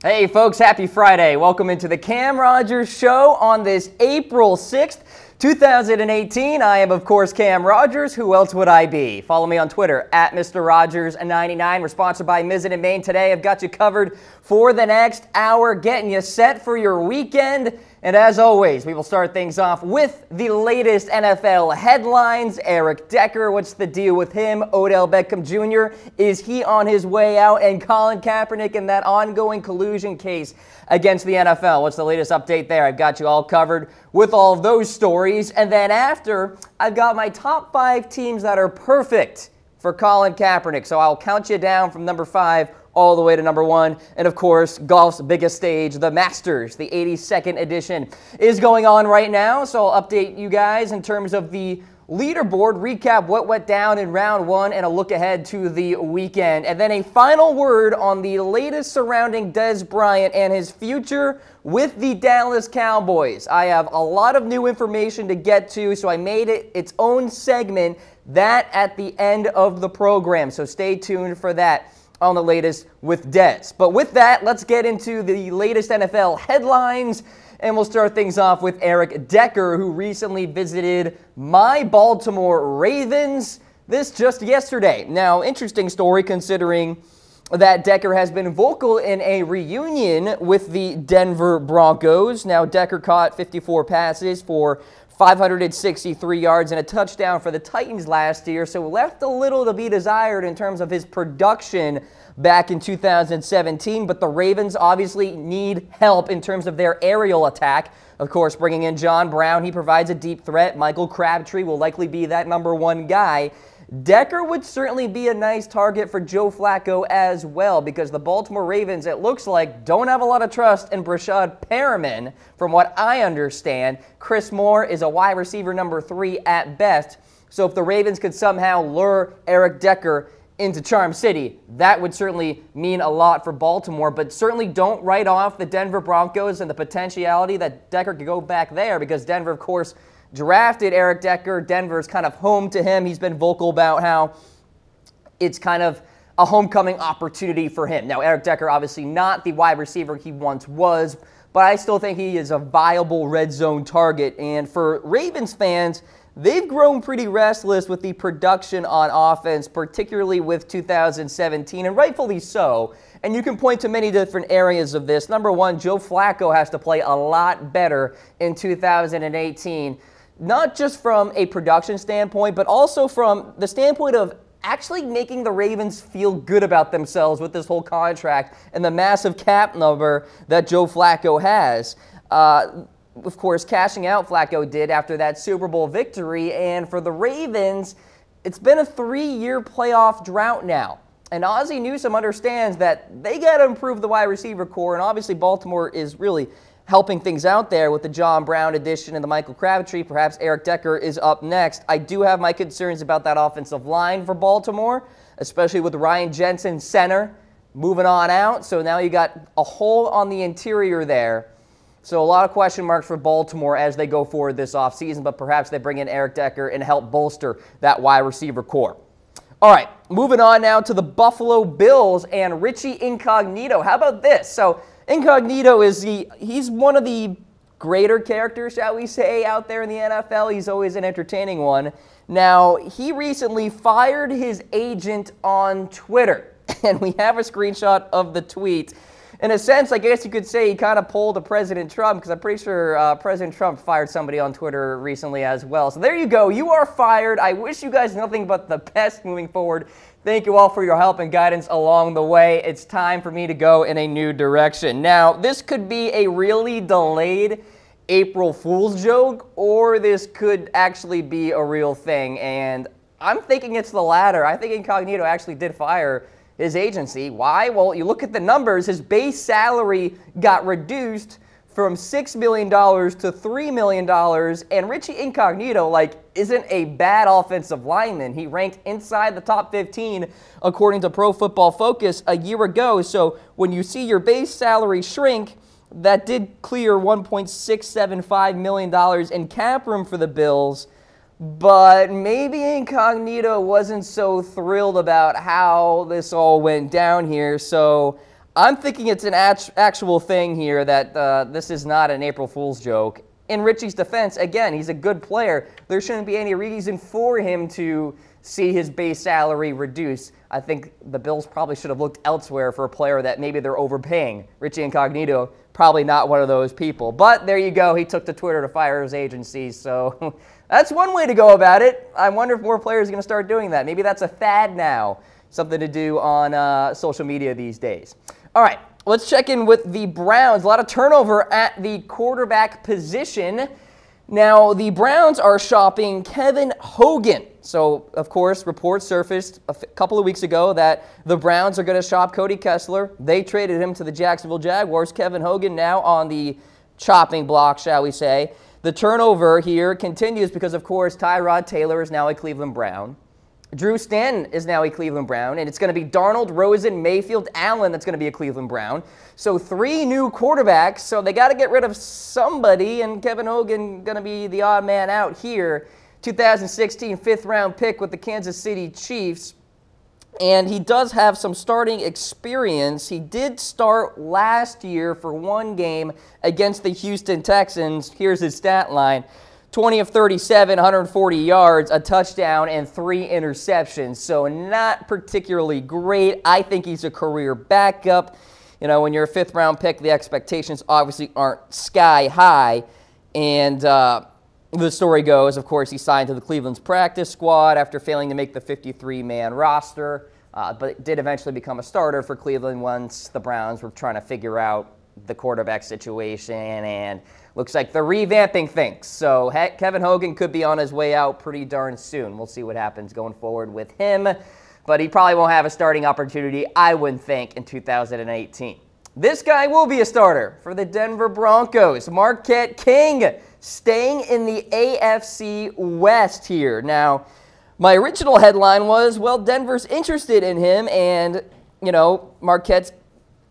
Hey folks, happy Friday. Welcome into the Cam Rodgers Show on this April 6th, 2018. I am, of course, Cam Rodgers. Who else would I be? Follow me on Twitter, at Mr. Rogers99. We're sponsored by Mizzen & Main today. I've got you covered for the next hour, getting you set for your weekend. And as always, we will start things off with the latest NFL headlines. Eric Decker, what's the deal with him? Odell Beckham Jr., is he on his way out? And Colin Kaepernick in that ongoing collusion case against the NFL. What's the latest update there? I've got you all covered with all of those stories. And then after, I've got my top 5 teams that are perfect for Colin Kaepernick. So I'll count you down from number 5 all the way to number 1. And of course, golf's biggest stage, the Masters, the 82nd edition, is going on right now. So I'll update you guys in terms of the leaderboard, recap what went down in round 1, and a look ahead to the weekend. And then a final word on the latest surrounding Dez Bryant and his future with the Dallas Cowboys. I have a lot of new information to get to, so I made it its own segment, that at the end of the program. So stay tuned for that on the latest with Dez. But with that, let's get into the latest NFL headlines. And we'll start things off with Eric Decker, who recently visited my Baltimore Ravens. This just yesterday. Now, interesting story considering that Decker has been vocal in a reunion with the Denver Broncos. Now, Decker caught 54 passes for 563 yards and a touchdown for the Titans last year, so left a little to be desired in terms of his production back in 2017, but the Ravens obviously need help in terms of their aerial attack. Of course, bringing in John Brown, he provides a deep threat. Michael Crabtree will likely be that number 1 guy. Decker would certainly be a nice target for Joe Flacco as well, because the Baltimore Ravens, it looks like, don't have a lot of trust in Brashad Perriman, from what I understand. Chris Moore is a wide receiver number 3 at best. So if the Ravens could somehow lure Eric Decker into Charm City, that would certainly mean a lot for Baltimore, but certainly don't write off the Denver Broncos and the potentiality that Decker could go back there, because Denver, of course, drafted Eric Decker. Denver's kind of home to him. He's been vocal about how it's kind of a homecoming opportunity for him. Now, Eric Decker, obviously not the wide receiver he once was, but I still think he is a viable red zone target. And for Ravens fans, they've grown pretty restless with the production on offense, particularly with 2017, and rightfully so. And you can point to many different areas of this. Number 1, Joe Flacco has to play a lot better in 2018. Not just from a production standpoint, but also from the standpoint of actually making the Ravens feel good about themselves with this whole contract and the massive cap number that Joe Flacco has. Of course, cashing out Flacco did after that Super Bowl victory, and for the Ravens, it's been a 3-year playoff drought now. And Ozzie Newsome understands that they got to improve the wide receiver core, and obviously Baltimore is really helping things out there with the John Brown addition and the Michael Crabtree. Perhaps Eric Decker is up next. I do have my concerns about that offensive line for Baltimore, especially with Ryan Jensen center moving on out. So now you got a hole on the interior there. So a lot of question marks for Baltimore as they go forward this offseason, but perhaps they bring in Eric Decker and help bolster that wide receiver core. All right, moving on now to the Buffalo Bills and Richie Incognito. How about this? So Incognito he's one of the greater characters, shall we say, out there in the NFL. He's always an entertaining one. Now, he recently fired his agent on Twitter, and we have a screenshot of the tweet. In a sense, I guess you could say he kind of pulled a President Trump, because I'm pretty sure President Trump fired somebody on Twitter recently as well. So there you go. You are fired. I wish you guys nothing but the best moving forward. Thank you all for your help and guidance along the way. It's time for me to go in a new direction. Now, this could be a really delayed April Fool's joke, or this could actually be a real thing. And I'm thinking it's the latter. I think Incognito actually did fire his agency. Why? Well, you look at the numbers. His base salary got reduced from $6 million to $3 million, and Richie Incognito, isn't a bad offensive lineman. He ranked inside the top 15 according to Pro Football Focus a year ago. So when you see your base salary shrink, that did clear $1.675 million in cap room for the Bills. But maybe Incognito wasn't so thrilled about how this all went down here. So I'm thinking it's an actual thing here, that this is not an April Fool's joke. In Richie's defense, again, he's a good player. There shouldn't be any reason for him to see his base salary reduce. I think the Bills probably should have looked elsewhere for a player that maybe they're overpaying. Richie Incognito, probably not one of those people. But there you go. He took to Twitter to fire his agency. So that's one way to go about it. I wonder if more players are going to start doing that. Maybe that's a fad now. Something to do on social media these days. All right, let's check in with the Browns. A lot of turnover at the quarterback position. Now, the Browns are shopping Kevin Hogan. So, of course, reports surfaced a couple of weeks ago that the Browns are going to shop Cody Kessler. They traded him to the Jacksonville Jaguars. Kevin Hogan now on the chopping block, shall we say. The turnover here continues because, of course, Tyrod Taylor is now a Cleveland Brown. Drew Stanton is now a Cleveland Brown, and it's going to be Darnold, Rosen, Mayfield, Allen that's going to be a Cleveland Brown. So 3 new quarterbacks, so they got to get rid of somebody, and Kevin Hogan going to be the odd man out here. 2016 5th-round pick with the Kansas City Chiefs, and he does have some starting experience. He did start last year for 1 game against the Houston Texans. Here's his stat line. 20 of 37, 140 yards, a touchdown, and 3 interceptions. So not particularly great. I think he's a career backup. You know, when you're a 5th-round pick, the expectations obviously aren't sky high. And the story goes, of course, he signed to the Cleveland's practice squad after failing to make the 53-man roster, but did eventually become a starter for Cleveland once the Browns were trying to figure out the quarterback situation, and looks like they're revamping things. So Kevin Hogan could be on his way out pretty darn soon. We'll see what happens going forward with him, but he probably won't have a starting opportunity, I wouldn't think, in 2018. This guy will be a starter for the Denver Broncos. Marquette King staying in the AFC West here. Now, my original headline was, well, Denver's interested in him, and, you know, Marquette's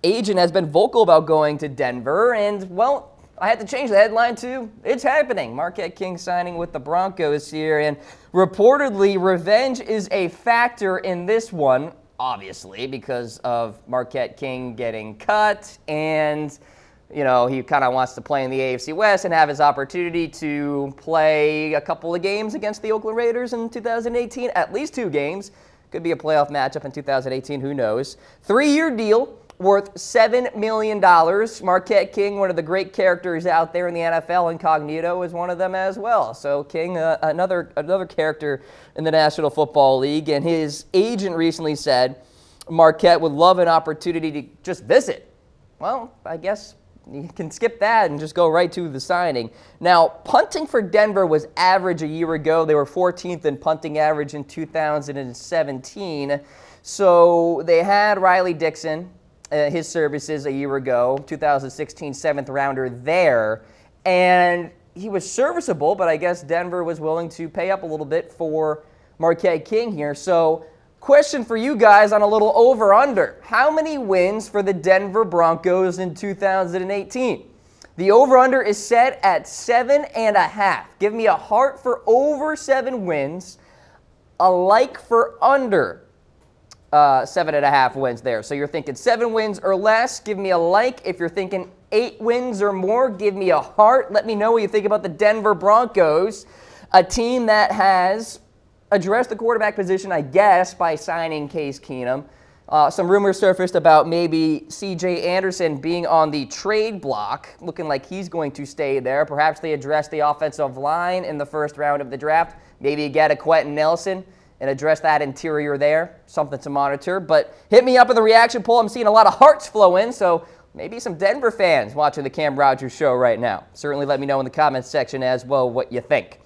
agent has been vocal about going to Denver, and, well, I had to change the headline to, it's happening. Marquette King signing with the Broncos here, and reportedly, revenge is a factor in this one, obviously, because of Marquette King getting cut, and, you know, he kind of wants to play in the AFC West and have his opportunity to play a couple of games against the Oakland Raiders in 2018, at least 2 games. Could be a playoff matchup in 2018, who knows. 3-year deal worth $7 million. Marquette King, one of the great characters out there in the NFL, Incognito is one of them as well. So King, another character in the National Football League, and his agent recently said Marquette would love an opportunity to just visit. Well, I guess you can skip that and just go right to the signing. Now, punting for Denver was average a year ago. They were 14th in punting average in 2017. So they had Riley Dixon, his services a year ago, 2016 7th-rounder there, and he was serviceable, but I guess Denver was willing to pay up a little bit for Marquette King here. So question for you guys on a little over-under. How many wins for the Denver Broncos in 2018? The over-under is set at 7.5. Give me a heart for over 7 wins, a like for under 7.5 wins there. So you're thinking 7 wins or less, give me a like. If you're thinking 8 wins or more, give me a heart. Let me know what you think about the Denver Broncos, a team that has addressed the quarterback position, I guess, by signing Case Keenum. Some rumors surfaced about maybe C.J. Anderson being on the trade block, looking like he's going to stay there. Perhaps they address the offensive line in the 1st round of the draft. Maybe get a Quentin Nelson and address that interior there. Something to monitor. But hit me up in the reaction poll. I'm seeing a lot of hearts flow in, so maybe some Denver fans watching the Cam Rogers Show right now. Certainly let me know in the comments section as well what you think.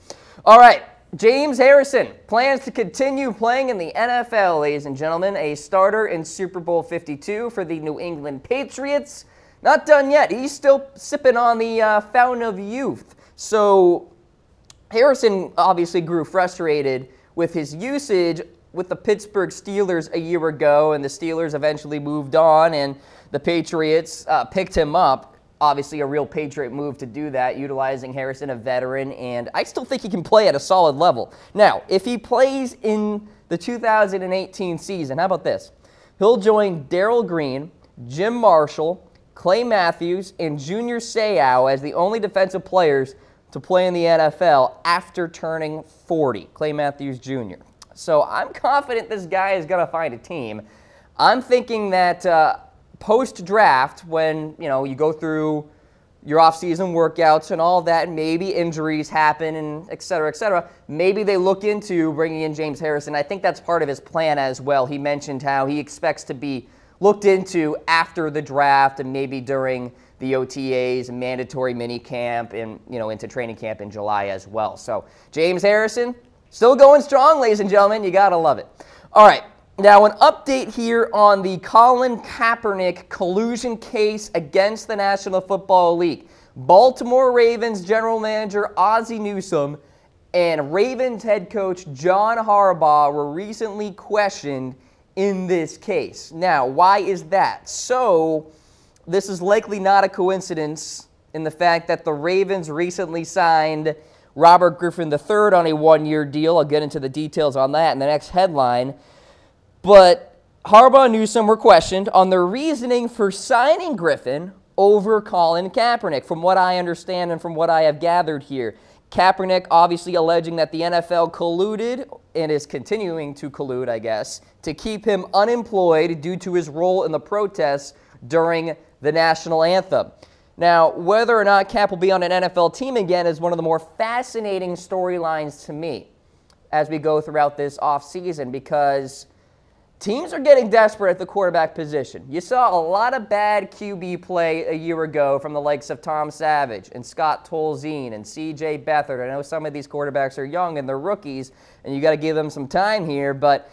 All right, James Harrison plans to continue playing in the NFL, ladies and gentlemen. A starter in Super Bowl 52 for the New England Patriots. Not done yet. He's still sipping on the fountain of youth. So Harrison obviously grew frustrated with his usage with the Pittsburgh Steelers a year ago, and the Steelers eventually moved on, and the Patriots picked him up. Obviously a real Patriot move to do that, utilizing Harrison, a veteran, and I still think he can play at a solid level. Now, if he plays in the 2018 season, how about this? He'll join Darrell Green, Jim Marshall, Clay Matthews, and Junior Seau as the only defensive players to play in the NFL after turning 40, Clay Matthews Jr. So I'm confident this guy is going to find a team. I'm thinking that post-draft, when you go through your off-season workouts and all that, and maybe injuries happen and et cetera, maybe they look into bringing in James Harrison. I think that's part of his plan as well. He mentioned how he expects to be looked into after the draft and maybe during the OTAs and mandatory mini camp and into training camp in July as well. So James Harrison still going strong, ladies and gentlemen. You got to love it. All right. Now, an update here on the Colin Kaepernick collusion case against the National Football League. Baltimore Ravens general manager Ozzie Newsome and Ravens head coach John Harbaugh were recently questioned in this case. Now, why is that? So, this is likely not a coincidence in the fact that the Ravens recently signed Robert Griffin III on a one-year deal. I'll get into the details on that in the next headline. But Harbaugh and Newsome were questioned on their reasoning for signing Griffin over Colin Kaepernick, from what I understand and from what I have gathered here. Kaepernick obviously alleging that the NFL colluded, and is continuing to collude, I guess, to keep him unemployed due to his role in the protests during the national anthem. Now, whether or not Cap will be on an NFL team again is one of the more fascinating storylines to me as we go throughout this offseason, because teams are getting desperate at the quarterback position. You saw a lot of bad QB play a year ago from the likes of Tom Savage and Scott Tolzien and C.J. Beathard. I know some of these quarterbacks are young and they're rookies, and you got to give them some time here, but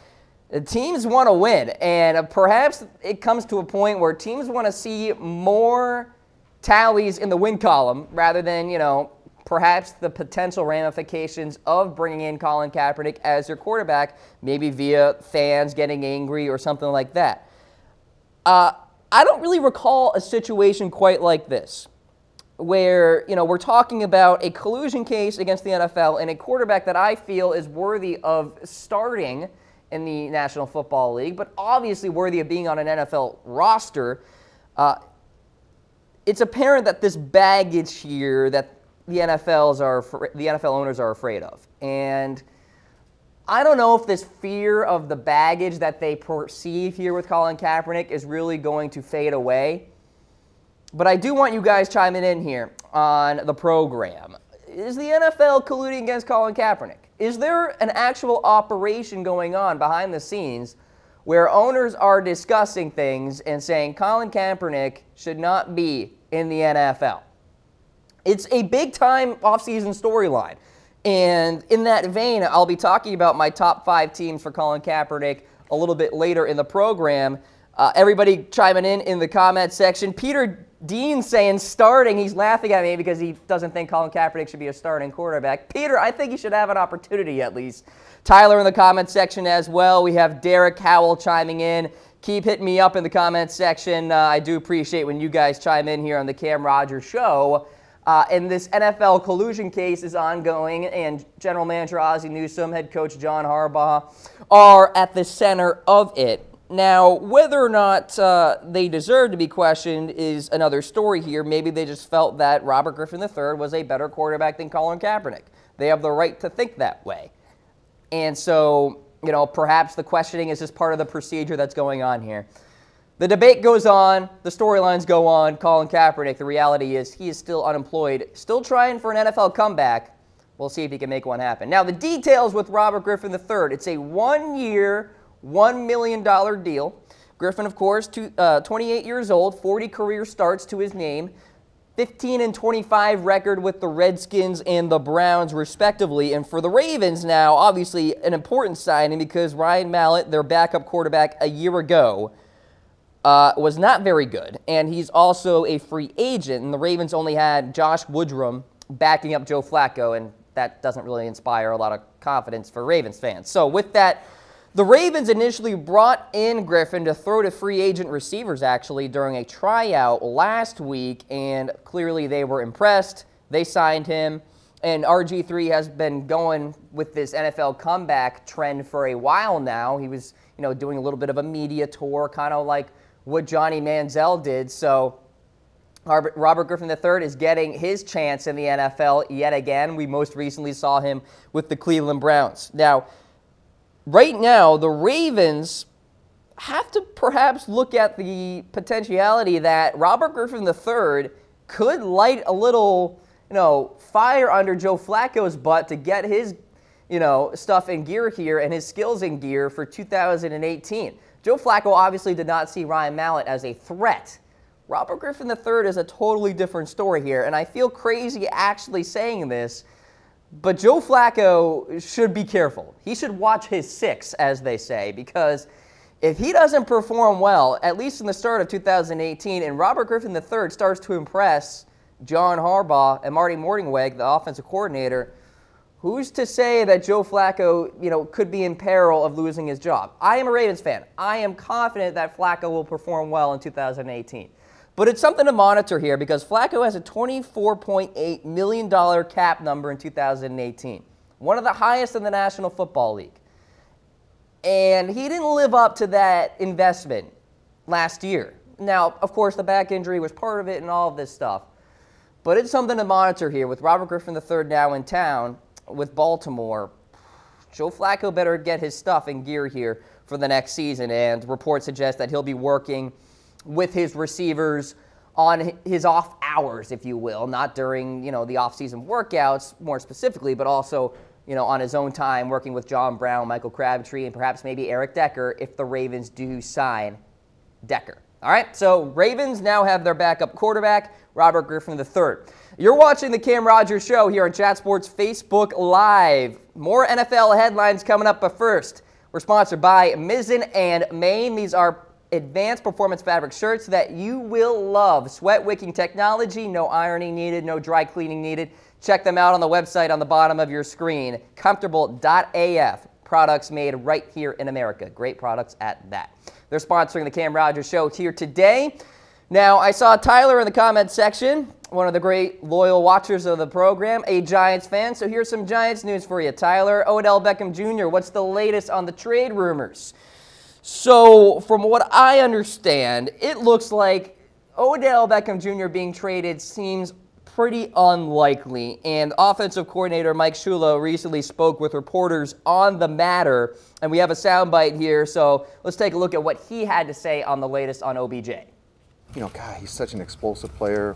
the teams want to win, and perhaps it comes to a point where teams want to see more tallies in the win column rather than, perhaps the potential ramifications of bringing in Colin Kaepernick as your quarterback, maybe via fans getting angry or something like that. I don't really recall a situation quite like this, where, we're talking about a collusion case against the NFL and a quarterback that I feel is worthy of starting in the National Football League, but obviously worthy of being on an NFL roster. It's apparent that this baggage here that the NFL owners are afraid of. And I don't know if this fear of the baggage that they perceive here with Colin Kaepernick is really going to fade away. But I do want you guys chiming in here on the program. Is the NFL colluding against Colin Kaepernick? Is there an actual operation going on behind the scenes where owners are discussing things and saying Colin Kaepernick should not be in the NFL? It's a big-time offseason storyline. And in that vein, I'll be talking about my top 5 teams for Colin Kaepernick a little bit later in the program. Everybody chiming in the comment section. Peter Dean saying starting. He's laughing at me because he doesn't think Colin Kaepernick should be a starting quarterback. Peter, I think he should have an opportunity at least. Tyler in the comment section as well. We have Derek Howell chiming in. Keep hitting me up in the comment section. I do appreciate when you guys chime in here on the Cam Rodgers Show. And this NFL collusion case is ongoing, and General Manager Ozzie Newsome, Head Coach John Harbaugh are at the center of it. Now, whether or not they deserve to be questioned is another story here. Maybe they just felt that Robert Griffin III was a better quarterback than Colin Kaepernick. They have the right to think that way. And so, perhaps the questioning is just part of the procedure that's going on here. The debate goes on, the storylines go on. Colin Kaepernick, the reality is he is still unemployed, still trying for an NFL comeback. We'll see if he can make one happen. Now, the details with Robert Griffin III. It's a one-year, $1 million deal. Griffin, of course, 28 years old, 40 career starts to his name, 15-25 record with the Redskins and the Browns, respectively. And for the Ravens now, obviously an important signing because Ryan Mallett, their backup quarterback a year ago, was not very good, and he's also a free agent, and the Ravens only had Josh Woodrum backing up Joe Flacco, and that doesn't really inspire a lot of confidence for Ravens fans. So with that, the Ravens initially brought in Griffin to throw to free agent receivers, actually, during a tryout last week, and clearly they were impressed. They signed him, and RG3 has been going with this NFL comeback trend for a while now. He was, doing a little bit of a media tour, kind of like what Johnny Manziel did. So Robert Griffin III is getting his chance in the NFL yet again. We most recently saw him with the Cleveland Browns. Now, right now, the Ravens have to perhaps look at the potentiality that Robert Griffin III could light a little, fire under Joe Flacco's butt to get his, stuff in gear here and his skills in gear for 2018. Joe Flacco obviously did not see Ryan Mallett as a threat. Robert Griffin III is a totally different story here, and I feel crazy actually saying this, but Joe Flacco should be careful. He should watch his six, as they say, because if he doesn't perform well, at least in the start of 2018, and Robert Griffin III starts to impress John Harbaugh and Marty Mornhinweg, the offensive coordinator, who's to say that Joe Flacco, could be in peril of losing his job? I am a Ravens fan. I am confident that Flacco will perform well in 2018. But it's something to monitor here because Flacco has a $24.8 million cap number in 2018, one of the highest in the National Football League. And he didn't live up to that investment last year. Now, of course, the back injury was part of it and all of this stuff. But it's something to monitor here with Robert Griffin III now in town with Baltimore. Joe Flacco better get his stuff in gear here for the next season, and reports suggest that he'll be working with his receivers on his off hours, if you will, not during, the off-season workouts more specifically, but also, on his own time working with John Brown, Michael Crabtree, and perhaps maybe Eric Decker if the Ravens do sign Decker. All right, so Ravens now have their backup quarterback, Robert Griffin III. You're watching the Cam Rogers Show here on Chat Sports Facebook Live. More NFL headlines coming up, but first, we're sponsored by Mizzen and Main. These are advanced performance fabric shirts that you will love. Sweat wicking technology, no ironing needed, no dry cleaning needed. Check them out on the website on the bottom of your screen. Comfortable.af. Products made right here in America. Great products at that. They're sponsoring the Cam Rogers Show here today. Now, I saw Tyler in the comments section, one of the great loyal watchers of the program, a Giants fan. So here's some Giants news for you, Tyler. Odell Beckham Jr., what's the latest on the trade rumors? So, from what I understand, it looks like Odell Beckham Jr. being traded seems pretty unlikely, and offensive coordinator Mike Shula recently spoke with reporters on the matter, and we have a soundbite here, so let's take a look at what he had to say on the latest on OBJ. God, he's such an explosive player.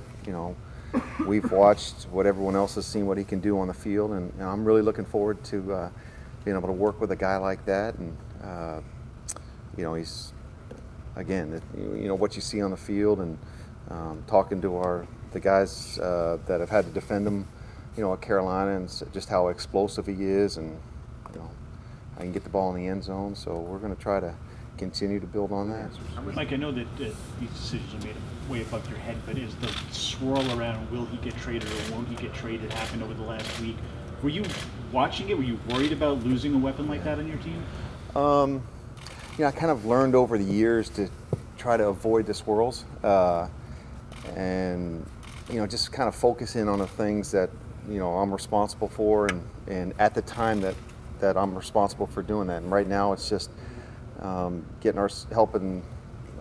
We've watched what everyone else has seen, what he can do on the field, and I'm really looking forward to being able to work with a guy like that, and he's, again, what you see on the field, and talking to the guys that have had to defend him, at Carolina, and just how explosive he is, and I can get the ball in the end zone. So we're going to try to continue to build on that. Mike, I know that these decisions are made way above your head, but is the swirl around will he get traded or won't he get traded happened over the last week? Were you watching it? Were you worried about losing a weapon like that on your team? I kind of learned over the years to try to avoid the swirls, and just kind of focus in on the things that I'm responsible for, and at the time that I'm responsible for doing that. And right now, it's just helping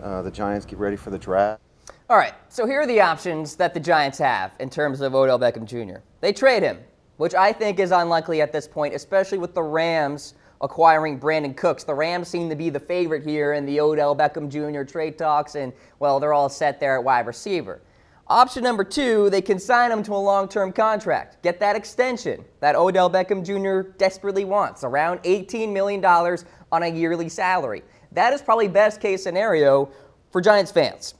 the Giants get ready for the draft. All right, so here are the options that the Giants have in terms of Odell Beckham Jr. They trade him, which I think is unlikely at this point, especially with the Rams acquiring Brandon Cooks. The Rams seem to be the favorite here in the Odell Beckham Jr. trade talks, and, well, they're all set there at wide receiver. Option number two, they can sign him to a long-term contract. Get that extension that Odell Beckham Jr. desperately wants, around $18 million on a yearly salary. That is probably best-case scenario for Giants fans.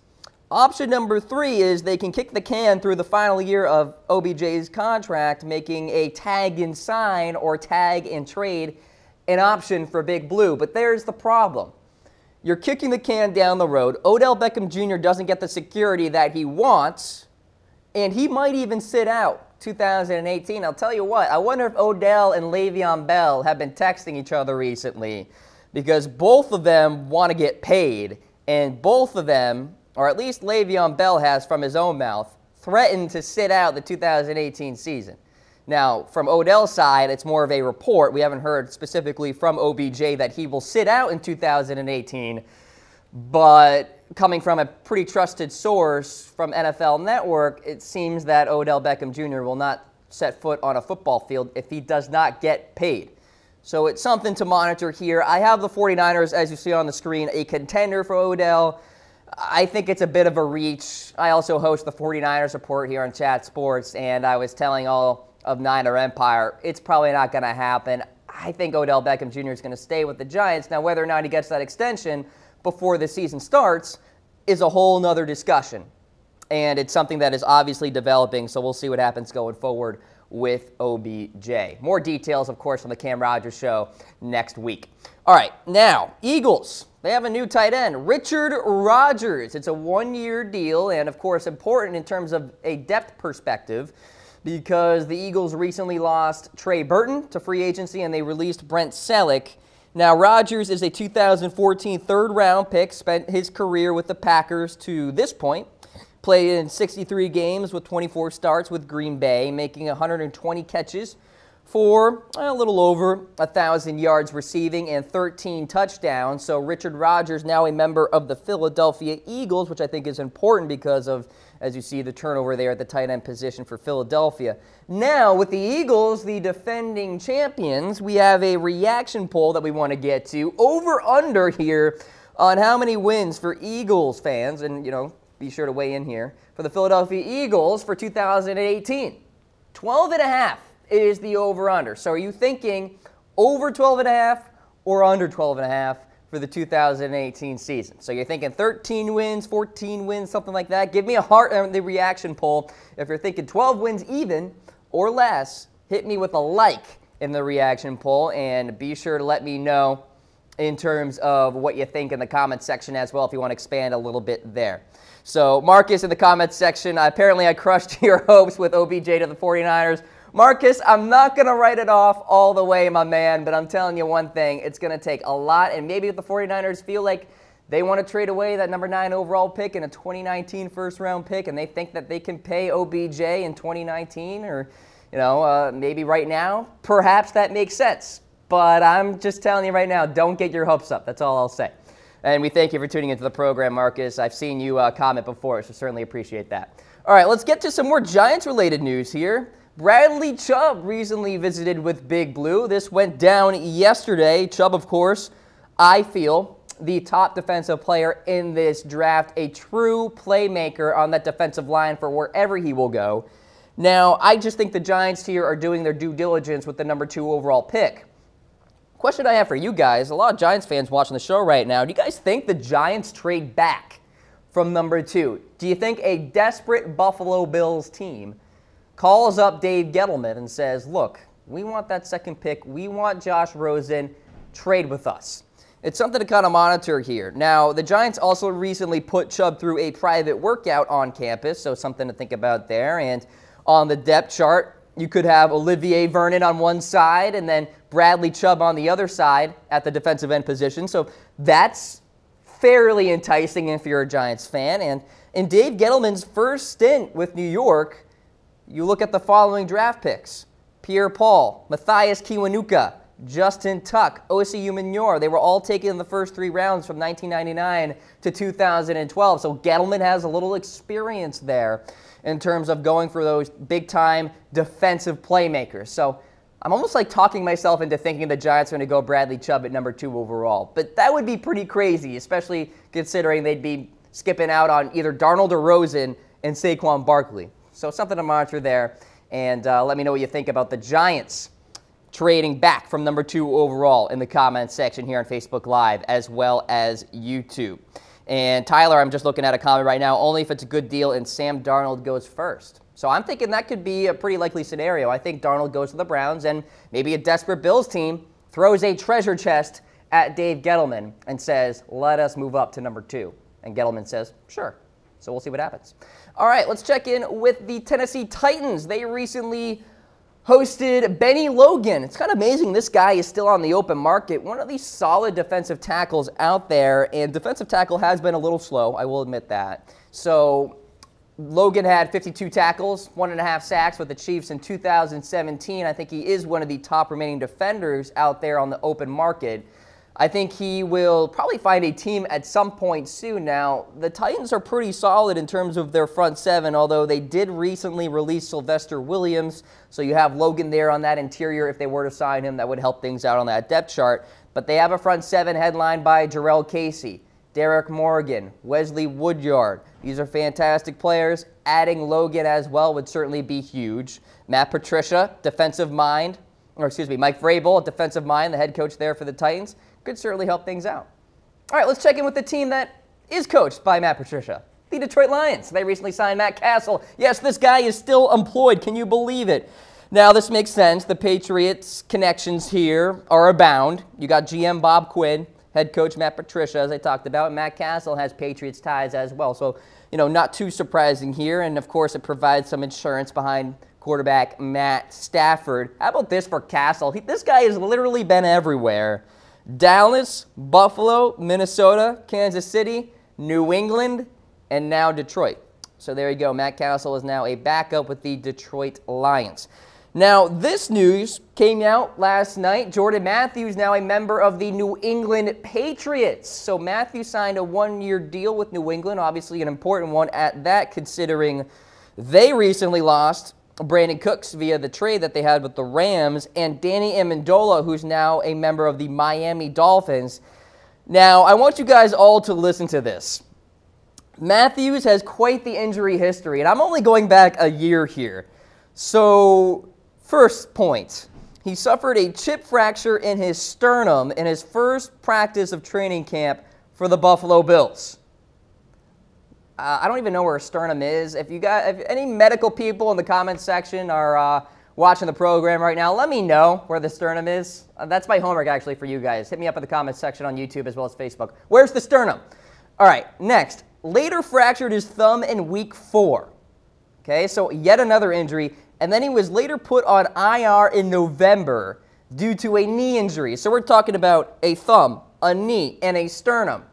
Option number three is they can kick the can through the final year of OBJ's contract, making a tag and sign or tag and trade an option for Big Blue. But there's the problem. You're kicking the can down the road. Odell Beckham Jr. doesn't get the security that he wants, and he might even sit out 2018. I'll tell you what, I wonder if Odell and Le'Veon Bell have been texting each other recently, because both of them want to get paid, and both of them, or at least Le'Veon Bell has from his own mouth, threatened to sit out the 2018 season. Now, from Odell's side, it's more of a report. We haven't heard specifically from OBJ that he will sit out in 2018. But coming from a pretty trusted source from NFL Network, it seems that Odell Beckham Jr. will not set foot on a football field if he does not get paid. So it's something to monitor here. I have the 49ers, as you see on the screen, a contender for Odell. I think it's a bit of a reach. I also host the 49ers Report here on Chat Sports, and I was telling all of Niner Empire, it's probably not going to happen. I think Odell Beckham Jr. is going to stay with the Giants. Now, whether or not he gets that extension before the season starts is a whole nother discussion. And it's something that is obviously developing, so we'll see what happens going forward with OBJ. More details, of course, on the Cam Rodgers Show next week. All right, now, Eagles. They have a new tight end, Richard Rodgers. It's a one-year deal, and of course important in terms of a depth perspective because the Eagles recently lost Trey Burton to free agency and they released Brent Selleck. Now, Rodgers is a 2014 third-round pick, spent his career with the Packers to this point, played in 63 games with 24 starts with Green Bay, making 120 catches for a little over 1,000 yards receiving and 13 touchdowns. So Richard Rodgers now a member of the Philadelphia Eagles, which I think is important because of, as you see, the turnover there at the tight end position for Philadelphia. Now, with the Eagles, the defending champions, we have a reaction poll that we want to get to. Over-under here on how many wins for Eagles fans, and, you know, be sure to weigh in here, for the Philadelphia Eagles for 2018. 12.5 is the over-under. So are you thinking over 12.5 or under 12.5 for the 2018 season? So you're thinking 13 wins, 14 wins, something like that? Give me a heart on the reaction poll. If you're thinking 12 wins even or less, hit me with a like in the reaction poll, and be sure to let me know in terms of what you think in the comments section as well if you want to expand a little bit there. So Marcus in the comments section, apparently I crushed your hopes with OBJ to the 49ers. Marcus, I'm not going to write it off all the way, my man, but I'm telling you one thing, it's going to take a lot, and maybe if the 49ers feel like they want to trade away that number 9 overall pick and a 2019 first-round pick, and they think that they can pay OBJ in 2019 or, you know, maybe right now, perhaps that makes sense. But I'm just telling you right now, don't get your hopes up. That's all I'll say. And we thank you for tuning into the program, Marcus. I've seen you comment before, so certainly appreciate that. All right, let's get to some more Giants-related news here. Bradley Chubb recently visited with Big Blue. This went down yesterday. Chubb, of course, I feel the top defensive player in this draft, a true playmaker on that defensive line for wherever he will go. Now, I just think the Giants here are doing their due diligence with the number 2 overall pick. Question I have for you guys, a lot of Giants fans watching the show right now, do you guys think the Giants trade back from number 2? Do you think a desperate Buffalo Bills team calls up Dave Gettleman and says, look, we want that second pick, we want Josh Rosen, trade with us? It's something to kind of monitor here. Now, the Giants also recently put Chubb through a private workout on campus, so something to think about there. And on the depth chart, you could have Olivier Vernon on one side and then Bradley Chubb on the other side at the defensive end position. So that's fairly enticing if you're a Giants fan. And in Dave Gettleman's first stint with New York, you look at the following draft picks: Pierre Paul, Matthias Kiwanuka, Justin Tuck, Osi Umenyor. They were all taken in the first 3 rounds from 1999 to 2012. So Gettleman has a little experience there in terms of going for those big-time defensive playmakers. So I'm almost like talking myself into thinking the Giants are going to go Bradley Chubb at number 2 overall. But that would be pretty crazy, especially considering they'd be skipping out on either Darnold or Rosen and Saquon Barkley. So something to monitor there. And let me know what you think about the Giants trading back from number 2 overall in the comments section here on Facebook Live as well as YouTube. And Tyler, I'm just looking at a comment right now, only if it's a good deal and Sam Darnold goes first. So I'm thinking that could be a pretty likely scenario. I think Darnold goes to the Browns and maybe a desperate Bills team throws a treasure chest at Dave Gettleman and says, let us move up to number 2. And Gettleman says, sure. So we'll see what happens. All right, let's check in with the Tennessee Titans. They recently hosted Benny Logan. It's kind of amazing this guy is still on the open market. One of these solid defensive tackles out there, and defensive tackle has been a little slow, I will admit that. So Logan had 52 tackles, 1.5 sacks with the Chiefs in 2017. I think he is one of the top remaining defenders out there on the open market. I think he will probably find a team at some point soon. Now, the Titans are pretty solid in terms of their front seven, although they did recently release Sylvester Williams, so you have Logan there on that interior. If they were to sign him, that would help things out on that depth chart. But they have a front seven headlined by Jarrell Casey, Derek Morgan, Wesley Woodyard. These are fantastic players. Adding Logan as well would certainly be huge. Matt Patricia, defensive mind, or excuse me, Mike Vrabel, defensive mind, the head coach there for the Titans, could certainly help things out. All right, let's check in with the team that is coached by Matt Patricia, the Detroit Lions. They recently signed Matt Cassel. Yes, this guy is still employed. Can you believe it? Now, this makes sense. The Patriots' connections here are abound. You got GM Bob Quinn, head coach Matt Patricia, as I talked about. Matt Cassel has Patriots ties as well. So, not too surprising here. And, of course, it provides some insurance behind quarterback Matt Stafford. How about this for Cassel? This guy has literally been everywhere. Dallas, Buffalo, Minnesota, Kansas City, New England, and now Detroit. So there you go. Matt Cassel is now a backup with the Detroit Lions. Now, this news came out last night. Jordan Matthews now a member of the New England Patriots. So Matthews signed a one-year deal with New England, obviously an important one at that, considering they recently lost Brandon Cooks via the trade that they had with the Rams, and Danny Amendola, who's now a member of the Miami Dolphins. Now, I want you guys all to listen to this. Matthews has quite the injury history, and I'm only going back a year here. So, first point, he suffered a chip fracture in his sternum in his first practice of training camp for the Buffalo Bills. I don't even know where a sternum is. If any medical people in the comments section are watching the program right now, let me know where the sternum is. That's my homework, actually, for you guys. Hit me up in the comments section on YouTube as well as Facebook. Where's the sternum? All right, next. Later fractured his thumb in week 4. Okay, so yet another injury. And then he was later put on IR in November due to a knee injury. So we're talking about a thumb, a knee, and a sternum.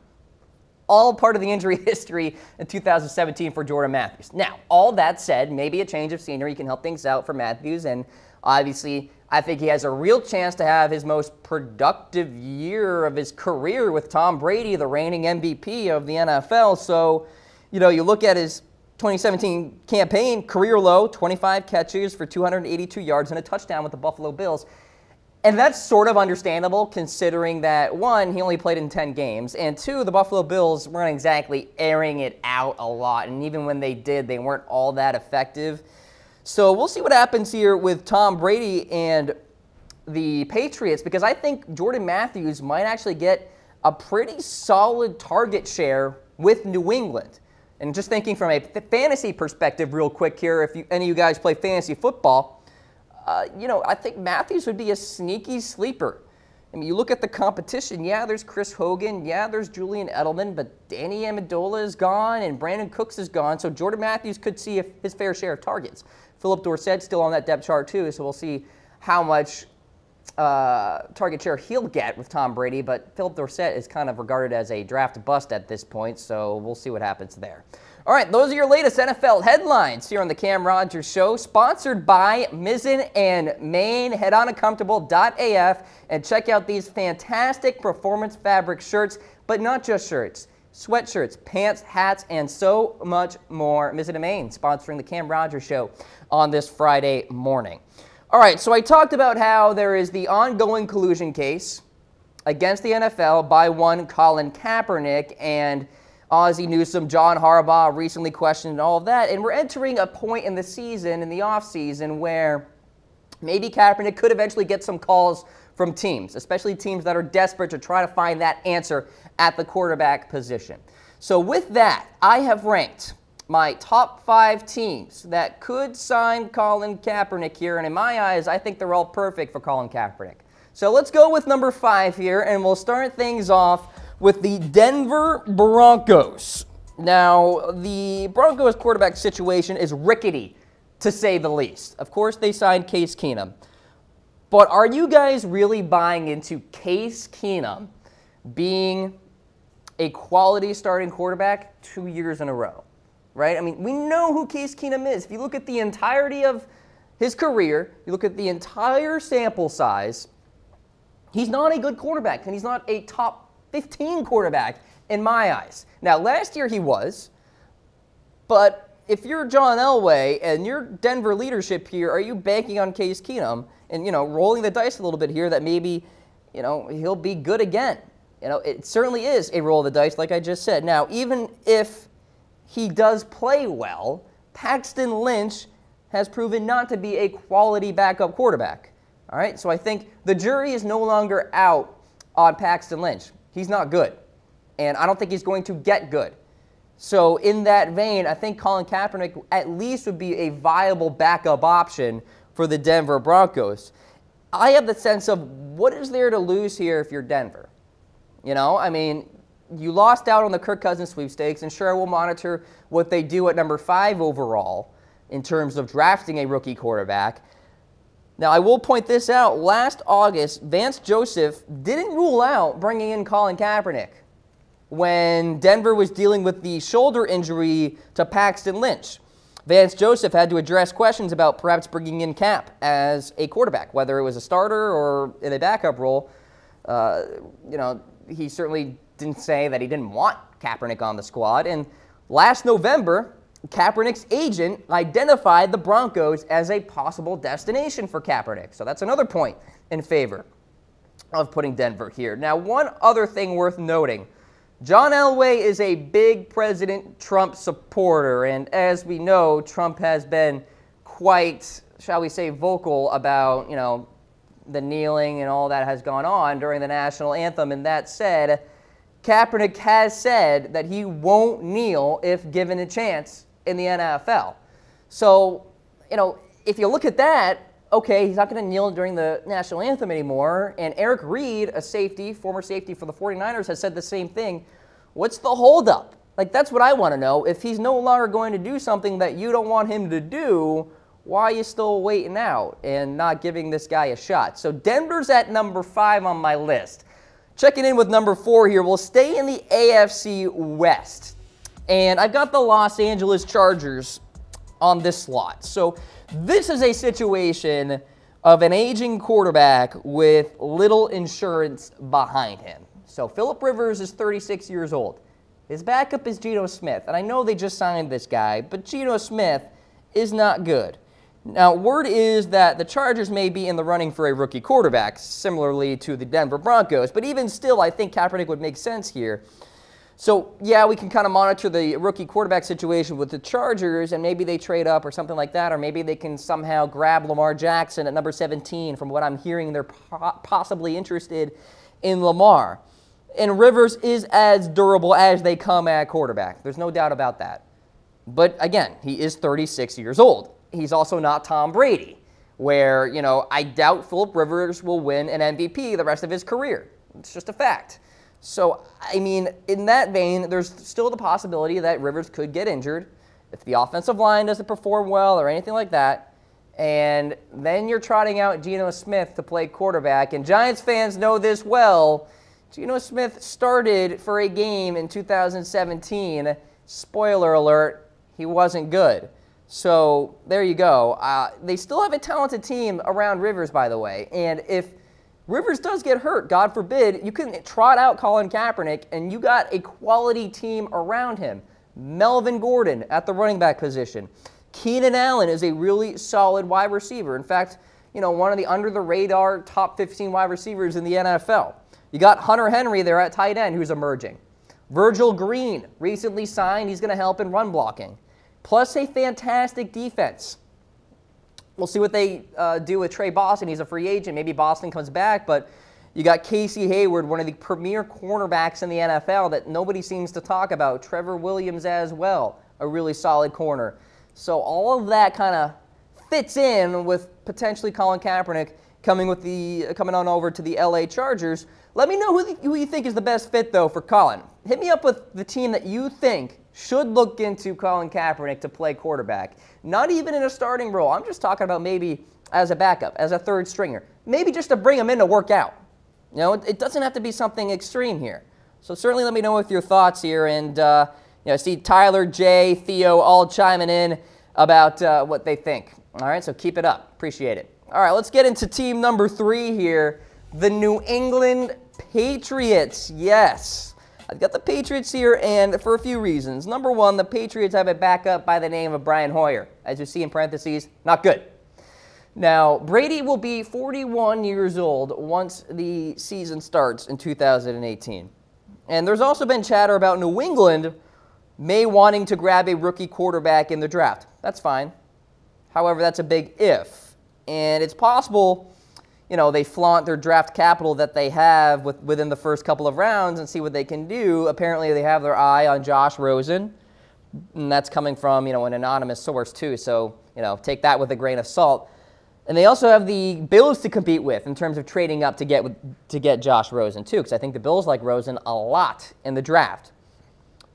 All part of the injury history in 2017 for Jordan Matthews. Now, all that said, maybe a change of scenery can help things out for Matthews, and obviously I think he has a real chance to have his most productive year of his career with Tom Brady, the reigning MVP of the NFL. So, you look at his 2017 campaign, career low, 25 catches for 282 yards and a touchdown with the Buffalo Bills. And that's sort of understandable considering that, one, he only played in 10 games, and two, the Buffalo Bills weren't exactly airing it out a lot, and even when they did, they weren't all that effective. So we'll see what happens here with Tom Brady and the Patriots, because I think Jordan Matthews might actually get a pretty solid target share with New England. And just thinking from a fantasy perspective real quick here, if any of you guys play fantasy football, I think Matthews would be a sneaky sleeper. I mean, you look at the competition, yeah, there's Chris Hogan, yeah, there's Julian Edelman, but Danny Amendola is gone and Brandon Cooks is gone, so Jordan Matthews could see his fair share of targets. Philip Dorsett's still on that depth chart too, so we'll see how much target share he'll get with Tom Brady, but Philip Dorsett is kind of regarded as a draft bust at this point, so we'll see what happens there. All right, those are your latest NFL headlines here on the Cam Rodgers Show, sponsored by Mizzen and Main. Head on to comfortable.af and check out these fantastic performance fabric shirts, but not just shirts, sweatshirts, pants, hats, and so much more. Mizzen and Main sponsoring the Cam Rodgers Show on this Friday morning. All right, so I talked about how there is the ongoing collusion case against the NFL by one Colin Kaepernick, and Ozzie Newsome, John Harbaugh recently questioned all of that, and we're entering a point in the season, in the offseason, where maybe Kaepernick could eventually get some calls from teams, especially teams that are desperate to try to find that answer at the quarterback position. So with that, I have ranked my top 5 teams that could sign Colin Kaepernick here, and in my eyes, I think they're all perfect for Colin Kaepernick. So let's go with number 5 here, and we'll start things off with the Denver Broncos. Now, the Broncos quarterback situation is rickety, to say the least. Of course, they signed Case Keenum. But are you guys really buying into Case Keenum being a quality starting quarterback 2 years in a row? Right? I mean, we know who Case Keenum is. If you look at the entirety of his career, you look at the entire sample size, He's not a good quarterback, and he's not a top 15 quarterback in my eyes. Now, last year he was, but if you're John Elway and your Denver leadership here, are you banking on Case Keenum and, rolling the dice a little bit here that maybe, he'll be good again? It certainly is a roll of the dice, like I just said. Now, even if he does play well, Paxton Lynch has proven not to be a quality backup quarterback. All right, so I think the jury is no longer out on Paxton Lynch. He's not good, and I don't think he's going to get good. So in that vein, I think Colin Kaepernick at least would be a viable backup option for the Denver Broncos. I have the sense of what is there to lose here if you're Denver? You lost out on the Kirk Cousins sweepstakes, and sure, we'll monitor what they do at number 5 overall in terms of drafting a rookie quarterback. Now, I will point this out. Last August, Vance Joseph didn't rule out bringing in Colin Kaepernick when Denver was dealing with the shoulder injury to Paxton Lynch. Vance Joseph had to address questions about perhaps bringing in Cap as a quarterback, whether it was a starter or in a backup role. He certainly didn't say that he didn't want Kaepernick on the squad. And last November, Kaepernick's agent identified the Broncos as a possible destination for Kaepernick. So that's another point in favor of putting Denver here. Now, one other thing worth noting. John Elway is a big President Trump supporter, and as we know, Trump has been quite, shall we say, vocal about, the kneeling and all that has gone on during the national anthem. And that said, Kaepernick has said that he won't kneel if given a chance in the NFL. So, if you look at that, okay, he's not going to kneel during the national anthem anymore. And Eric Reed, a safety, former safety for the 49ers, has said the same thing. What's the holdup? That's what I want to know. If he's no longer going to do something that you don't want him to do, why are you still waiting out and not giving this guy a shot? So Denver's at number 5 on my list. Checking in with number 4 here. We'll stay in the AFC West. And I've got the Los Angeles Chargers on this slot. So this is a situation of an aging quarterback with little insurance behind him. So Phillip Rivers is 36 years old. His backup is Geno Smith. And I know they just signed this guy, but Geno Smith is not good. Now, word is that the Chargers may be in the running for a rookie quarterback, similarly to the Denver Broncos. But even still, I think Kaepernick would make sense here. So, yeah, we can kind of monitor the rookie quarterback situation with the Chargers, and maybe they trade up or something like that, or maybe they can somehow grab Lamar Jackson at number 17. From what I'm hearing, they're possibly interested in Lamar. And Rivers is as durable as they come at quarterback. There's no doubt about that. But, again, he is 36 years old. He's also not Tom Brady, where, I doubt Phillip Rivers will win an MVP the rest of his career. It's just a fact. So, in that vein, there's still the possibility that Rivers could get injured if the offensive line doesn't perform well or anything like that. And then you're trotting out Geno Smith to play quarterback. And Giants fans know this well. Geno Smith started for a game in 2017. Spoiler alert, he wasn't good. So there you go. They still have a talented team around Rivers, by the way. And if Rivers does get hurt, God forbid, you can trot out Colin Kaepernick, and you got a quality team around him. Melvin Gordon at the running back position. Keenan Allen is a really solid wide receiver. In fact, one of the under-the-radar top 15 wide receivers in the NFL. You got Hunter Henry there at tight end who's emerging. Virgil Green recently signed. He's going to help in run blocking. Plus a fantastic defense. We'll see what they do with Trey Boston. He's a free agent. Maybe Boston comes back, but you got Casey Hayward, one of the premier cornerbacks in the NFL that nobody seems to talk about. Trevor Williams as well, a really solid corner. So all of that kind of fits in with potentially Colin Kaepernick coming on over to the LA Chargers. Let me know who you think is the best fit, though, for Colin. Hit me up with the team that you think should look into Colin Kaepernick to play quarterback. Not even in a starting role. I'm just talking about maybe as a backup, as a third stringer. Maybe just to bring him in to work out. It doesn't have to be something extreme here. So certainly let me know with your thoughts here. And, see Tyler, Jay, Theo all chiming in about what they think. All right, so keep it up. Appreciate it. All right, let's get into team number 3 here. the New England Patriots. Yes, I've got the Patriots here, and for a few reasons. Number one, the Patriots have a backup by the name of Brian Hoyer. As you see in parentheses, not good. Now, Brady will be 41 years old once the season starts in 2018. And there's also been chatter about New England may wanting to grab a rookie quarterback in the draft. That's fine. However, that's a big if. And it's possible, you know, they flaunt their draft capital that they have within the first couple of rounds and see what they can do. Apparently, they have their eye on Josh Rosen. And that's coming from, you know, an anonymous source too. So, you know, take that with a grain of salt. And they also have the Bills to compete with in terms of trading up to get Josh Rosen too, because I think the Bills like Rosen a lot in the draft.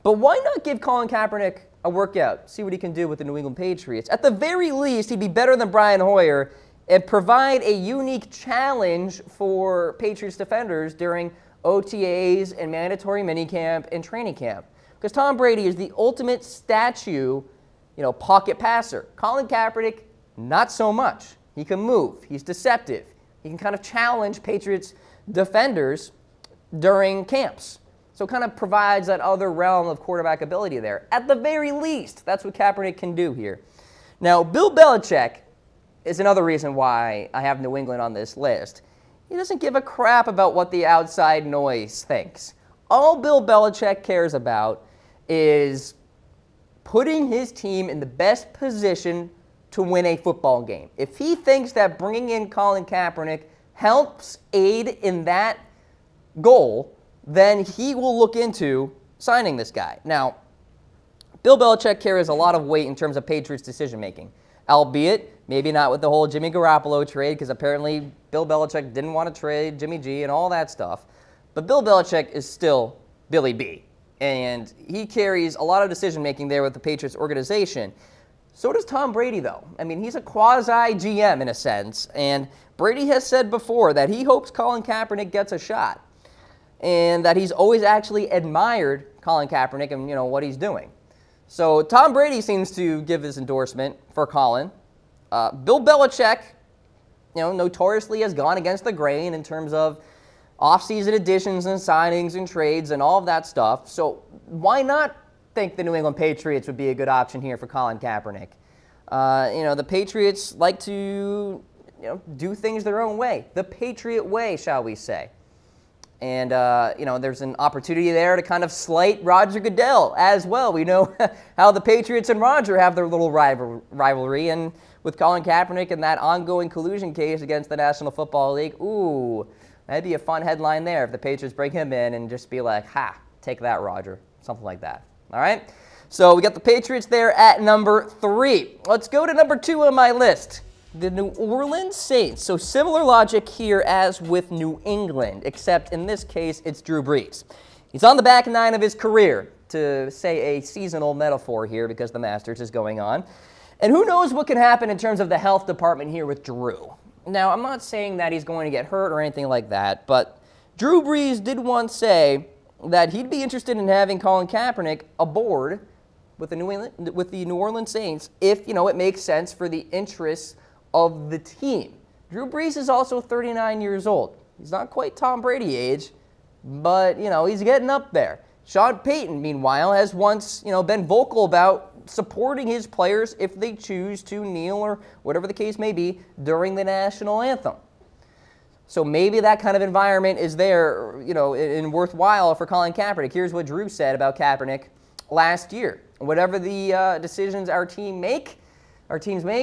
But why not give Colin Kaepernick a workout, see what he can do with the New England Patriots? At the very least, he'd be better than Brian Hoyer and provide a unique challenge for Patriots defenders during OTAs and mandatory minicamp and training camp. Because Tom Brady is the ultimate statue, you know, pocket passer. Colin Kaepernick, not so much. He can move. He's deceptive. He can kind of challenge Patriots defenders during camps. So it kind of provides that other realm of quarterback ability there. At the very least, that's what Kaepernick can do here. Now, Bill Belichick is another reason why I have New England on this list. He doesn't give a crap about what the outside noise thinks. All Bill Belichick cares about is putting his team in the best position to win a football game. If he thinks that bringing in Colin Kaepernick helps aid in that goal, then he will look into signing this guy. Now, Bill Belichick carries a lot of weight in terms of Patriots decision-making, albeit maybe not with the whole Jimmy Garoppolo trade, because apparently Bill Belichick didn't want to trade Jimmy G and all that stuff. But Bill Belichick is still Billy B, and he carries a lot of decision-making there with the Patriots organization. So does Tom Brady, though. I mean, he's a quasi-GM in a sense, and Brady has said before that he hopes Colin Kaepernick gets a shot, and that he's always actually admired Colin Kaepernick and, you know, what he's doing. So Tom Brady seems to give his endorsement for Colin. Bill Belichick, you know, notoriously has gone against the grain in terms of offseason additions and signings and trades and all of that stuff. So why not think the New England Patriots would be a good option here for Colin Kaepernick? You know, the Patriots like to, you know, do things their own way, the Patriot way, shall we say. And, you know, there's an opportunity there to kind of slight Roger Goodell as well. We know how the Patriots and Roger have their little rivalry, and with Colin Kaepernick and that ongoing collusion case against the National Football League, ooh, that'd be a fun headline there if the Patriots bring him in and just be like, ha, take that, Roger, something like that. All right? So we got the Patriots there at number 3. Let's go to number 2 on my list. The New Orleans Saints. So similar logic here as with New England, except in this case, it's Drew Brees. He's on the back 9 of his career, to say a seasonal metaphor here because the Masters is going on. And who knows what can happen in terms of the health department here with Drew. Now, I'm not saying that he's going to get hurt or anything like that, but Drew Brees did once say that he'd be interested in having Colin Kaepernick aboard with the New Orleans Saints if, you know, it makes sense for the interests of the team. Drew Brees is also 39 years old. He's not quite Tom Brady age, but, you know, he's getting up there. Sean Payton, meanwhile, has once, you know, been vocal about supporting his players if they choose to kneel or whatever the case may be during the national anthem. So maybe that kind of environment is there, you know, and worthwhile for Colin Kaepernick. Here's what Drew said about Kaepernick last year. Whatever the decisions our teams make,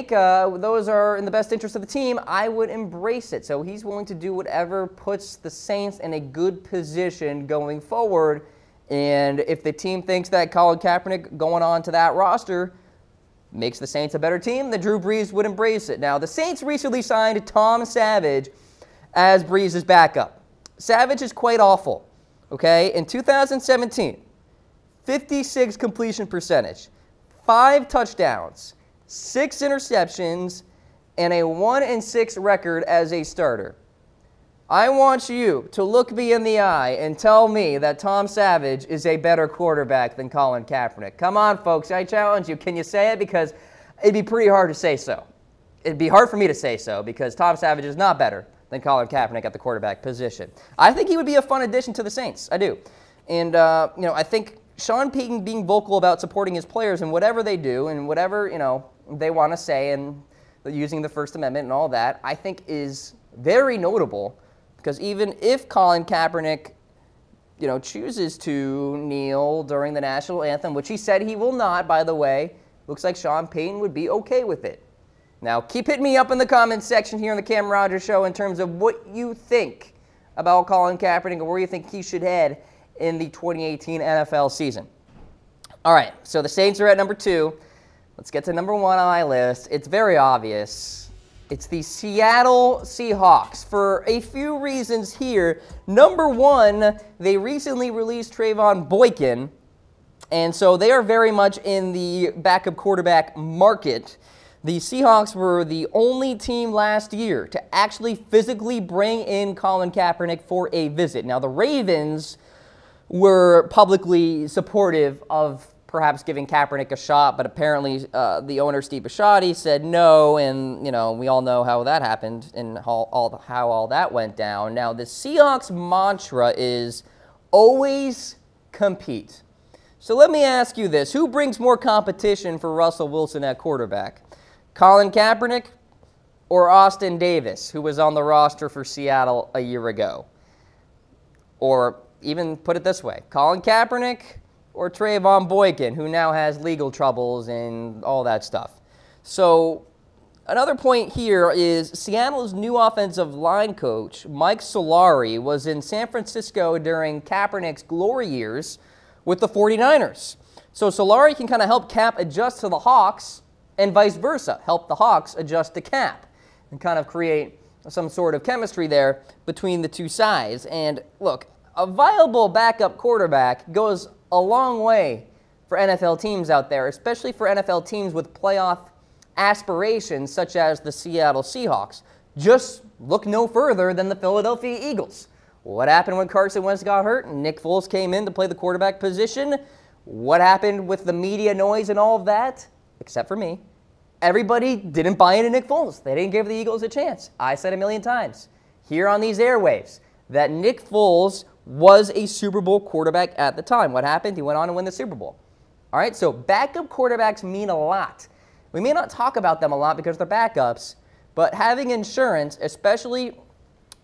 those are in the best interest of the team, I would embrace it. So he's willing to do whatever puts the Saints in a good position going forward. And if the team thinks that Colin Kaepernick going on to that roster makes the Saints a better team, then Drew Brees would embrace it. Now, the Saints recently signed Tom Savage as Brees' backup. Savage is quite awful, okay? In 2017, 56 completion percentage, 5 touchdowns, 6 interceptions, and a 1-6 record as a starter. I want you to look me in the eye and tell me that Tom Savage is a better quarterback than Colin Kaepernick. Come on, folks. I challenge you. Can you say it? Because it'd be pretty hard to say so. It'd be hard for me to say so because Tom Savage is not better than Colin Kaepernick at the quarterback position. I think he would be a fun addition to the Saints. I do. And, I think Sean Payton being vocal about supporting his players and whatever they do and whatever, they want to say and using the First Amendment and all that, I think is very notable, because even if Colin Kaepernick, chooses to kneel during the national anthem, which he said he will not, by the way, looks like Sean Payton would be okay with it. Now, keep hitting me up in the comments section here on the Cam Rodgers Show in terms of what you think about Colin Kaepernick and where you think he should head in the 2018 NFL season. All right, so the Saints are at number 2. Let's get to number 1 on my list. It's very obvious. It's the Seattle Seahawks for a few reasons here. Number 1, they recently released Trayvon Boykin, and so they are very much in the backup quarterback market. The Seahawks were the only team last year to actually physically bring in Colin Kaepernick for a visit. Now, the Ravens were publicly supportive of perhaps giving Kaepernick a shot, but apparently the owner, Steve Bisciotti, said no, and we all know how that happened and how all that went down. Now, the Seahawks mantra is always compete. So let me ask you this. Who brings more competition for Russell Wilson at quarterback? Colin Kaepernick or Austin Davis, who was on the roster for Seattle a year ago? Or even put it this way, Colin Kaepernick or Trayvon Boykin, who now has legal troubles and all that stuff. So another point here is Seattle's new offensive line coach, Mike Solari, was in San Francisco during Kaepernick's glory years with the 49ers. So Solari can kind of help Cap adjust to the Hawks and vice versa, help the Hawks adjust to Cap and kind of create some sort of chemistry there between the two sides. And look, a viable backup quarterback goes a long way for NFL teams out there, especially for NFL teams with playoff aspirations such as the Seattle Seahawks. Just look no further than the Philadelphia Eagles. What happened when Carson Wentz got hurt and Nick Foles came in to play the quarterback position? What happened with the media noise and all of that? Except for me. Everybody didn't buy into Nick Foles. They didn't give the Eagles a chance. I said a million times here on these airwaves that Nick Foles was a Super Bowl quarterback at the time. What happened? He went on to win the Super Bowl. All right, so backup quarterbacks mean a lot. We may not talk about them a lot because they're backups, but having insurance, especially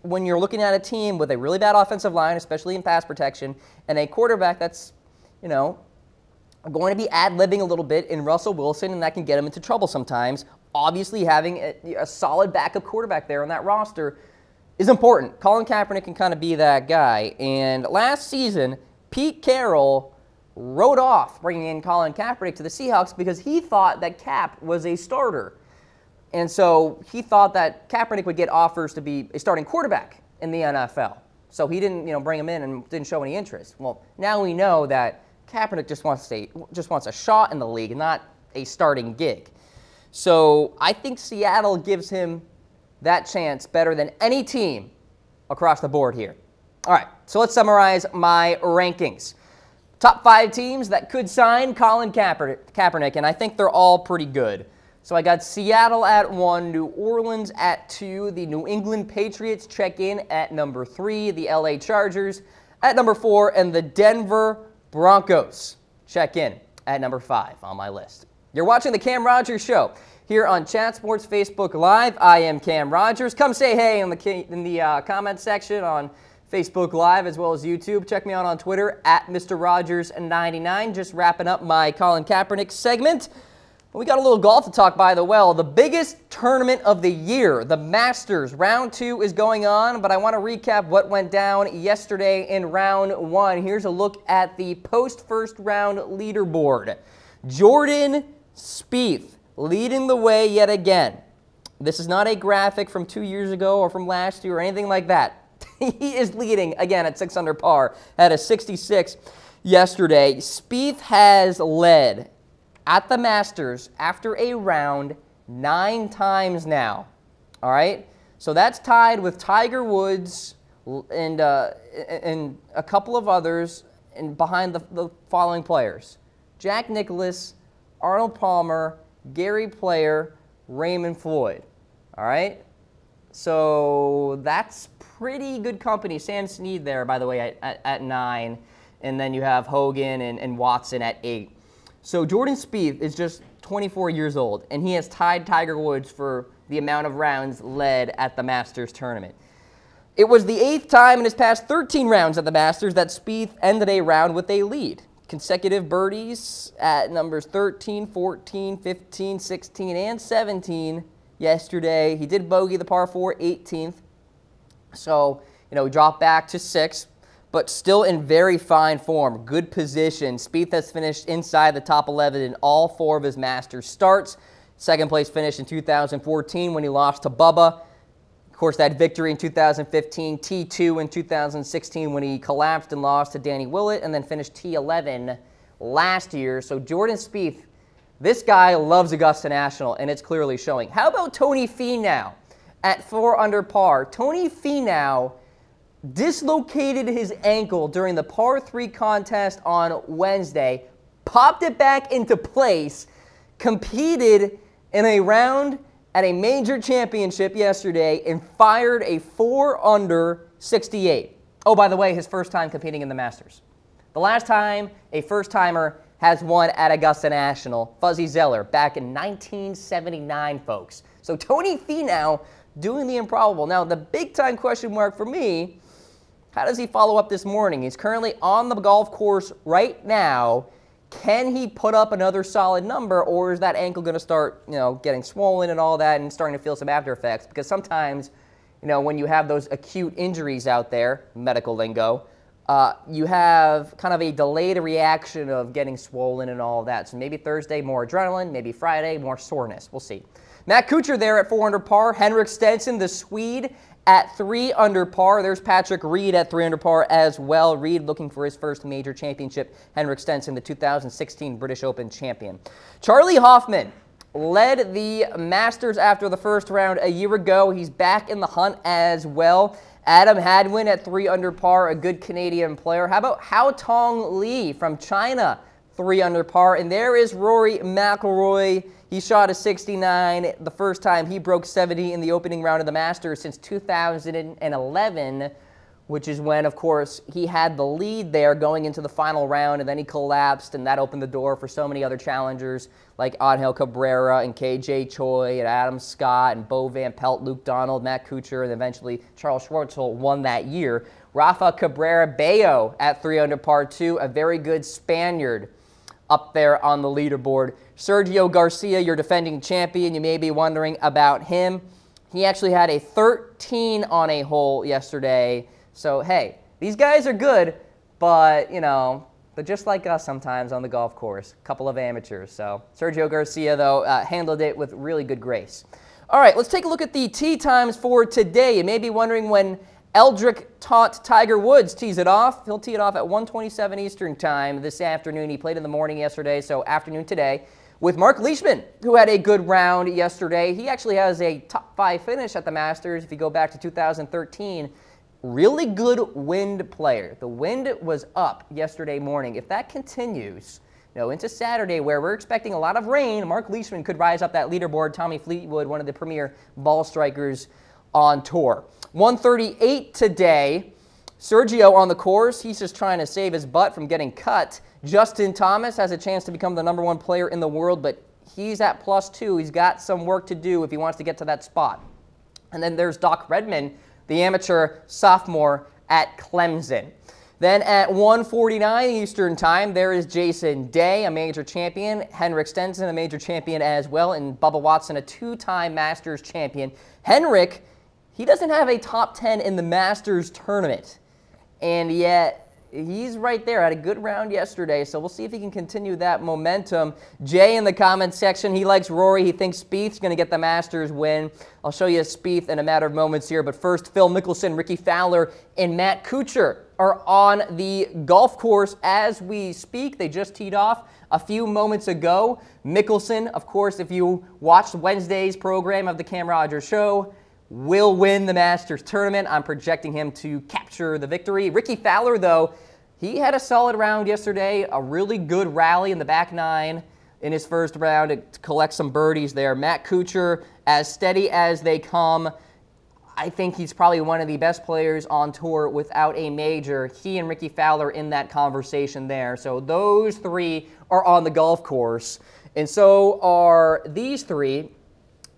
when you're looking at a team with a really bad offensive line, especially in pass protection, and a quarterback that's, going to be ad-libbing a little bit in Russell Wilson, and that can get him into trouble sometimes. Obviously, having a solid backup quarterback there on that roster is important. Colin Kaepernick can kind of be that guy. And last season, Pete Carroll wrote off bringing in Colin Kaepernick to the Seahawks because he thought that Cap was a starter. And so he thought that Kaepernick would get offers to be a starting quarterback in the NFL. So he didn't, bring him in and didn't show any interest. Well, now we know that Kaepernick just wants a shot in the league, not a starting gig. So I think Seattle gives him that chance better than any team across the board here. All right, so let's summarize my rankings. Top 5 teams that could sign Colin Kaepernick, and I think they're all pretty good. So I got Seattle at 1, New Orleans at 2, the New England Patriots check in at number 3, the LA Chargers at number 4, and the Denver Broncos check in at number 5 on my list. You're watching the Cam Rodgers Show here on Chat Sports Facebook Live. I am Cam Rodgers. Come say hey in the comment section on Facebook Live as well as YouTube. Check me out on Twitter at Mr. Rogers99. Just wrapping up my Colin Kaepernick segment. We got a little golf to talk by the well. The biggest tournament of the year, the Masters. Round 2 is going on, but I want to recap what went down yesterday in round 1. Here's a look at the post-first round leaderboard. Jordan Spieth leading the way yet again. This is not a graphic from 2 years ago or from last year or anything like that. He is leading, again, at 6 under par, at a 66 yesterday. Spieth has led at the Masters after a round 9 times now. All right? So that's tied with Tiger Woods and a couple of others and behind the following players: Jack Nicklaus, Arnold Palmer, Gary Player, Raymond Floyd. All right? So that's pretty good company. Sam Snead there, by the way, at 9. And then you have Hogan and Watson at 8. So Jordan Spieth is just 24 years old, and he has tied Tiger Woods for the amount of rounds led at the Masters tournament. It was the 8th time in his past 13 rounds at the Masters that Spieth ended a round with a lead. Consecutive birdies at numbers 13, 14, 15, 16, and 17 yesterday. He did bogey the par 4 18th. So, he dropped back to 6th, but still in very fine form. Good position. Spieth has finished inside the top 11 in all 4 of his Masters starts. Second place finish in 2014 when he lost to Bubba. Of course, that victory in 2015, T2 in 2016 when he collapsed and lost to Danny Willett, and then finished T11 last year. So Jordan Spieth, this guy loves Augusta National, and it's clearly showing. How about Tony Finau at 4 under par? Tony Finau dislocated his ankle during the par 3 contest on Wednesday, popped it back into place, competed in a round at a major championship yesterday, and fired a 4 under 68. Oh, by the way, his first time competing in the Masters. The last time a first-timer has won at Augusta National, Fuzzy Zoeller, back in 1979, folks. So Tony Finau doing the improbable. Now, the big-time question mark for me, how does he follow up this morning? He's currently on the golf course right now. Can he put up another solid number, or is that ankle going to start, getting swollen and all that and starting to feel some after effects? Because sometimes, when you have those acute injuries out there, medical lingo, you have kind of a delayed reaction of getting swollen and all of that. So maybe Thursday, more adrenaline. Maybe Friday, more soreness. We'll see. Matt Kuchar there at 4 under par. Henrik Stenson, the Swede, at 3 under par. There's Patrick Reed at 3 under par as well. Reed looking for his first major championship. Henrik Stenson, the 2016 British Open champion. Charley Hoffman led the Masters after the first round a year ago. He's back in the hunt as well. Adam Hadwin at 3 under par, a good Canadian player. How about Haotong Li from China, 3 under par? And there is Rory McIlroy. He shot a 69 the first time he broke 70 in the opening round of the Masters since 2011, which is when, of course, he had the lead there going into the final round, and then he collapsed, and that opened the door for so many other challengers like Angel Cabrera and KJ Choi and Adam Scott and Bo Van Pelt, Luke Donald, Matt Kuchar, and eventually Charles Schwartzel won that year. Rafael Cabrera Bello at 3 under par 2, a very good Spaniard up there on the leaderboard. Sergio Garcia, your defending champion, you may be wondering about him. He actually had a 13 on a hole yesterday. So, hey, these guys are good, but, they're just like us sometimes on the golf course. A couple of amateurs. So, Sergio Garcia, though, handled it with really good grace. All right, let's take a look at the tee times for today. You may be wondering when Eldrick taught Tiger Woods tees it off. He'll tee it off at 1:27 Eastern Time this afternoon. He played in the morning yesterday, so afternoon today, with Mark Leishman, who had a good round yesterday. He actually has a top 5 finish at the Masters. If you go back to 2013, really good wind player. The wind was up yesterday morning. If that continues, into Saturday, where we're expecting a lot of rain, Mark Leishman could rise up that leaderboard. Tommy Fleetwood, one of the premier ball strikers on tour. 138 today. Sergio on the course. He's just trying to save his butt from getting cut. Justin Thomas has a chance to become the #1 player in the world, but he's at +2. He's got some work to do if he wants to get to that spot. And then there's Doc Redman, the amateur sophomore at Clemson. Then at 1:49 Eastern Time, there is Jason Day, a major champion, Henrik Stenson, a major champion as well, and Bubba Watson, a 2-time Masters champion. Henrik, he doesn't have a top 10 in the Masters tournament, and yet he's right there. Had a good round yesterday, so we'll see if he can continue that momentum. Jay in the comments section, he likes Rory. He thinks Spieth's going to get the Masters win. I'll show you Spieth in a matter of moments here, but first, Phil Mickelson, Ricky Fowler, and Matt Kuchar are on the golf course as we speak. They just teed off a few moments ago. Mickelson, of course, if you watched Wednesday's program of the Cam Rodgers Show, will win the Masters tournament. I'm projecting him to capture the victory. Ricky Fowler, though, he had a solid round yesterday, a really good rally in the back 9 in his first round to collect some birdies there. Matt Kuchar, as steady as they come. I think he's probably one of the best players on tour without a major. He and Ricky Fowler in that conversation there. So those three are on the golf course. And so are these three.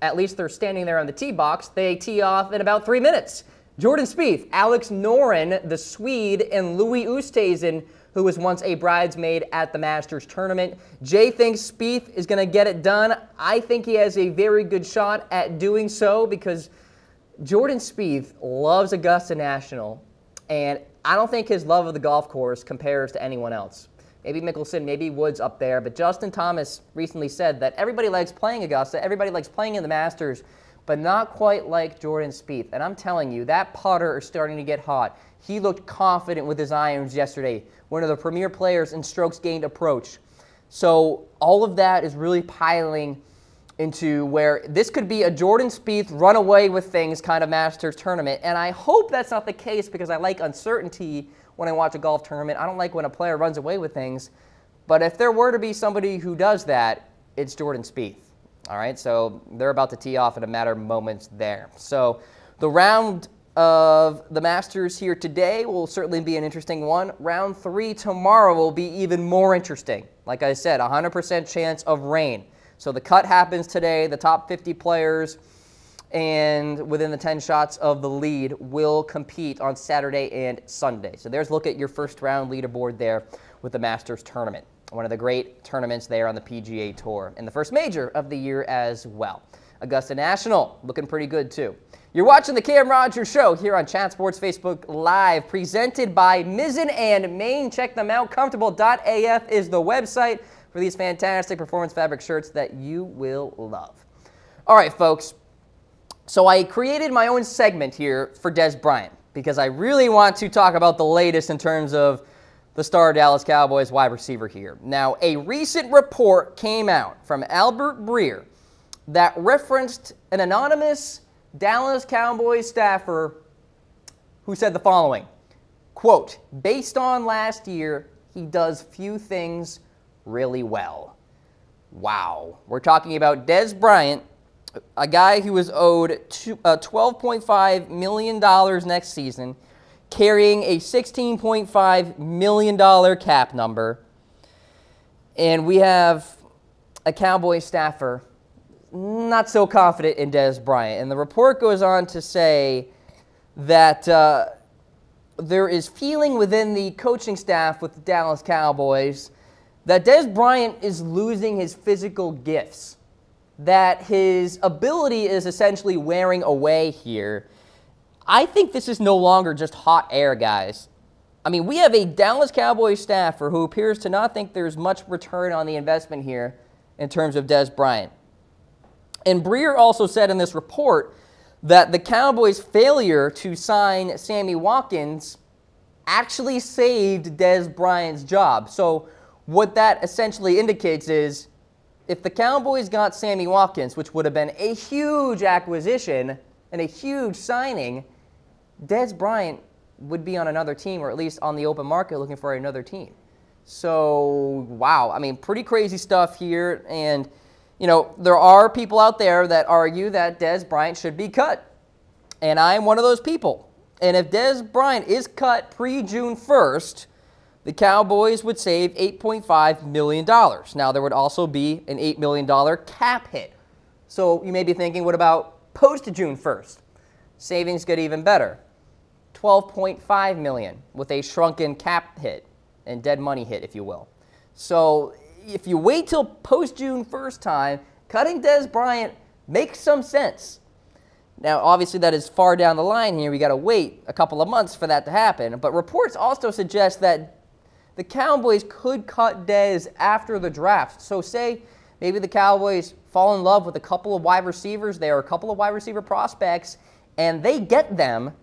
At least they're standing there on the tee box. They tee off in about 3 minutes. Jordan Spieth, Alex Noren, the Swede, and Louis Oosthuizen, who was once a bridesmaid at the Masters tournament. Jay thinks Spieth is going to get it done. I think he has a very good shot at doing so because Jordan Spieth loves Augusta National, and I don't think his love of the golf course compares to anyone else. Maybe Mickelson, maybe Woods up there, but Justin Thomas recently said that everybody likes playing Augusta, everybody likes playing in the Masters, but not quite like Jordan Spieth. And I'm telling you, that putter is starting to get hot. He looked confident with his irons yesterday, one of the premier players in strokes gained approach. So all of that is really piling into where this could be a Jordan Spieth run away with things kind of Masters tournament. And I hope that's not the case because I like uncertainty when I watch a golf tournament. I don't like when a player runs away with things. But if there were to be somebody who does that, it's Jordan Spieth. All right, so they're about to tee off in a matter of moments there. So the round of the Masters here today will certainly be an interesting one. Round 3 tomorrow will be even more interesting. Like I said, 100% chance of rain. So the cut happens today. The top 50 players and within the 10 shots of the lead will compete on Saturday and Sunday. So there's a look at your first round leaderboard there with the Masters tournament. One of the great tournaments there on the PGA Tour. And the first major of the year as well. Augusta National looking pretty good too. You're watching the Cam Rogers Show here on Chat Sports Facebook Live, presented by Mizzen and Main. Check them out. Comfortable.af is the website for these fantastic performance fabric shirts that you will love. All right, folks. So I created my own segment here for Dez Bryant because I really want to talk about the latest in terms of the star Dallas Cowboys wide receiver here. Now, a recent report came out from Albert Breer that referenced an anonymous Dallas Cowboys staffer who said the following, quote, based on last year, he does few things really well. Wow. We're talking about Dez Bryant, a guy who was owed $12.5 million next season, carrying a $16.5 million cap number. And we have a Cowboys staffer not so confident in Dez Bryant. And the report goes on to say that there is feeling within the coaching staff with the Dallas Cowboys that Dez Bryant is losing his physical gifts, that his ability is essentially wearing away here. I think this is no longer just hot air, guys. I mean, we have a Dallas Cowboys staffer who appears to not think there's much return on the investment here in terms of Dez Bryant. And Breer also said in this report that the Cowboys' failure to sign Sammy Watkins actually saved Dez Bryant's job. So what that essentially indicates is if the Cowboys got Sammy Watkins, which would have been a huge acquisition and a huge signing, Dez Bryant would be on another team, or at least on the open market looking for another team. So, wow. I mean, pretty crazy stuff here. And, you know, there are people out there that argue that Dez Bryant should be cut. And I'm one of those people. And if Dez Bryant is cut pre-June 1st, the Cowboys would save $8.5 million. Now, there would also be an $8 million cap hit. So you may be thinking, what about post-June 1st? Savings get even better. $12.5 million with a shrunken cap hit and dead money hit, if you will. So if you wait till post-June 1st time, cutting Dez Bryant makes some sense. Now, obviously, that is far down the line here. We got to wait a couple of months for that to happen. But reports also suggest that the Cowboys could cut Dez after the draft. So say maybe the Cowboys fall in love with a couple of wide receivers there, a couple of wide receiver prospects, and they get them.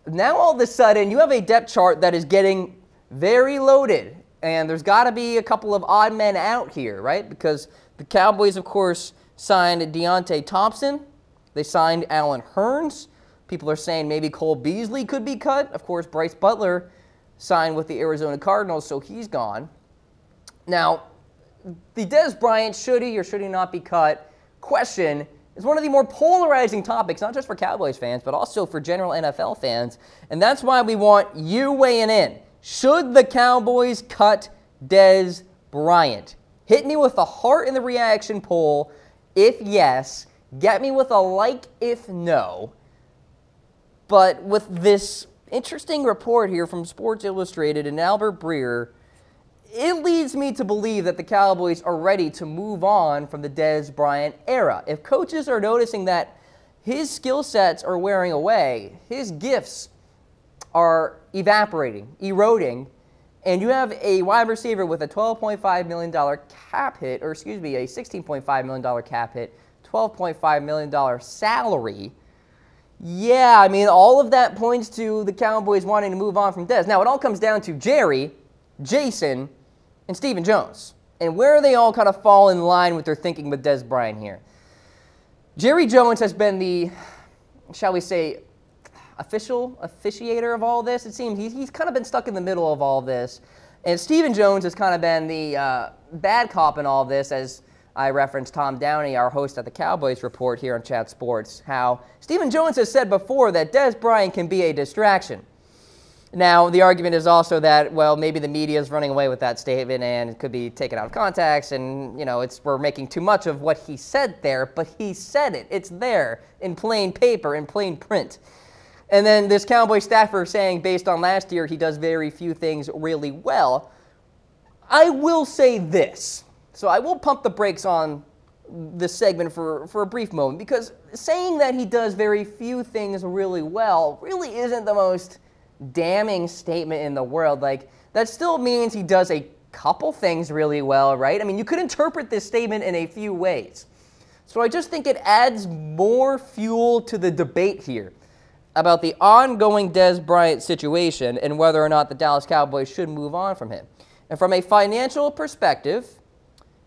Now, all of a sudden, you have a depth chart that is getting very loaded. And there's got to be a couple of odd men out here, right? Because the Cowboys, of course, signed Deontay Thompson. They signed Allen Hurns. People are saying maybe Cole Beasley could be cut. Of course, Bryce Butler signed with the Arizona Cardinals, so he's gone. Now, the Dez Bryant, should he or should he not be cut question is one of the more polarizing topics, not just for Cowboys fans, but also for general NFL fans. And that's why we want you weighing in. Should the Cowboys cut Dez Bryant? Hit me with a heart in the reaction poll if yes. Get me with a like if no. But with this interesting report here from Sports Illustrated and Albert Breer, it leads me to believe that the Cowboys are ready to move on from the Dez Bryant era. If coaches are noticing that his skill sets are wearing away, his gifts are evaporating, eroding, and you have a wide receiver with a $12.5 million cap hit, or excuse me, a $16.5 million cap hit, $12.5 million salary, yeah, I mean, all of that points to the Cowboys wanting to move on from Dez. Now, it all comes down to Jerry, Jason, and Stephen Jones, and where they all kind of fall in line with their thinking with Dez Bryant here. Jerry Jones has been the, shall we say, officiator of all this. It seems he's kind of been stuck in the middle of all this, and Stephen Jones has kind of been the bad cop in all this, as I referenced Tom Downey, our host at the Cowboys Report here on Chat Sports, how Stephen Jones has said before that Dez Bryant can be a distraction. Now, the argument is also that, well, maybe the media is running away with that statement and it could be taken out of context and, you know, we're making too much of what he said there, but he said it. It's there in plain paper, in plain print. And then this Cowboy staffer saying, based on last year, he does very few things really well. I will say this. So I will pump the brakes on this segment for a brief moment, because saying that he does very few things really well really isn't the most damning statement in the world. Like, that still means he does a couple things really well, right? I mean, you could interpret this statement in a few ways. So I just think it adds more fuel to the debate here about the ongoing Dez Bryant situation and whether or not the Dallas Cowboys should move on from him. And from a financial perspective,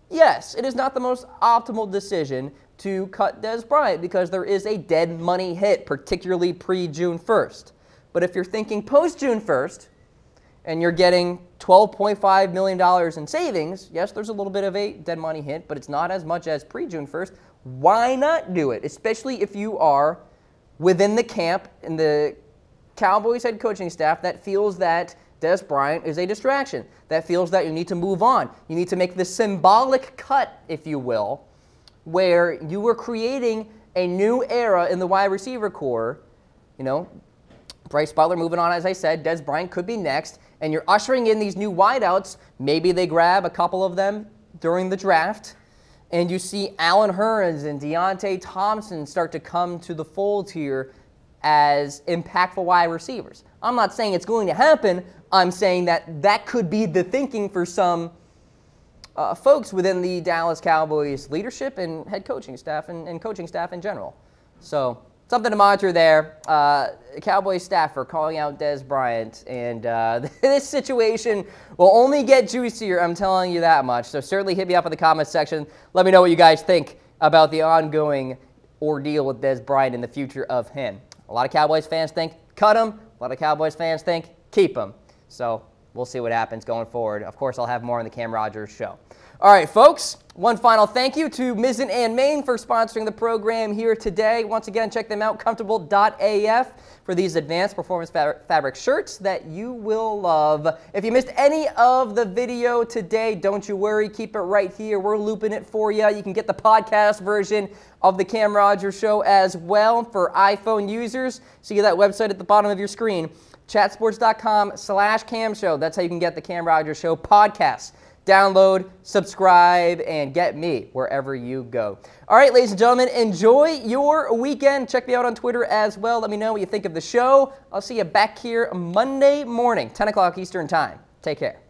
yes, it is not the most optimal decision to cut Dez Bryant because there is a dead money hit, particularly pre-June 1st. But if you're thinking post-June 1st and you're getting $12.5 million in savings, yes, there's a little bit of a dead money hit, but it's not as much as pre-June 1st. Why not do it, especially if you are within the camp in the Cowboys head coaching staff that feels that Dez Bryant is a distraction, that feels that you need to move on. You need to make the symbolic cut, if you will, where you were creating a new era in the wide receiver core. You know, Bryce Butler moving on, as I said. Dez Bryant could be next. And you're ushering in these new wideouts. Maybe they grab a couple of them during the draft. And you see Allen Hurns and Deontay Thompson start to come to the fold here as impactful wide receivers. I'm not saying it's going to happen. I'm saying that that could be the thinking for some folks within the Dallas Cowboys leadership and head coaching staff and coaching staff in general. So something to monitor there. Cowboys staffer calling out Dez Bryant, and this situation will only get juicier, I'm telling you that much. So certainly hit me up in the comments section. Let me know what you guys think about the ongoing ordeal with Dez Bryant and the future of him. A lot of Cowboys fans think cut him. A lot of Cowboys fans think keep him. So we'll see what happens going forward. Of course, I'll have more on the Cam Rodgers show. All right, folks, one final thank you to Mizzen and Main for sponsoring the program here today. Once again, check them out, comfortable.af, for these advanced performance fabric shirts that you will love. If you missed any of the video today, don't you worry. Keep it right here. We're looping it for you. You can get the podcast version of the Cam Rodgers show as well for iPhone users. See that website at the bottom of your screen, chatsports.com/Cam Show. That's how you can get the Cam Rodgers Show podcast. Download, subscribe, and get me wherever you go. All right, ladies and gentlemen, enjoy your weekend. Check me out on Twitter as well. Let me know what you think of the show. I'll see you back here Monday morning, 10 o'clock Eastern Time. Take care.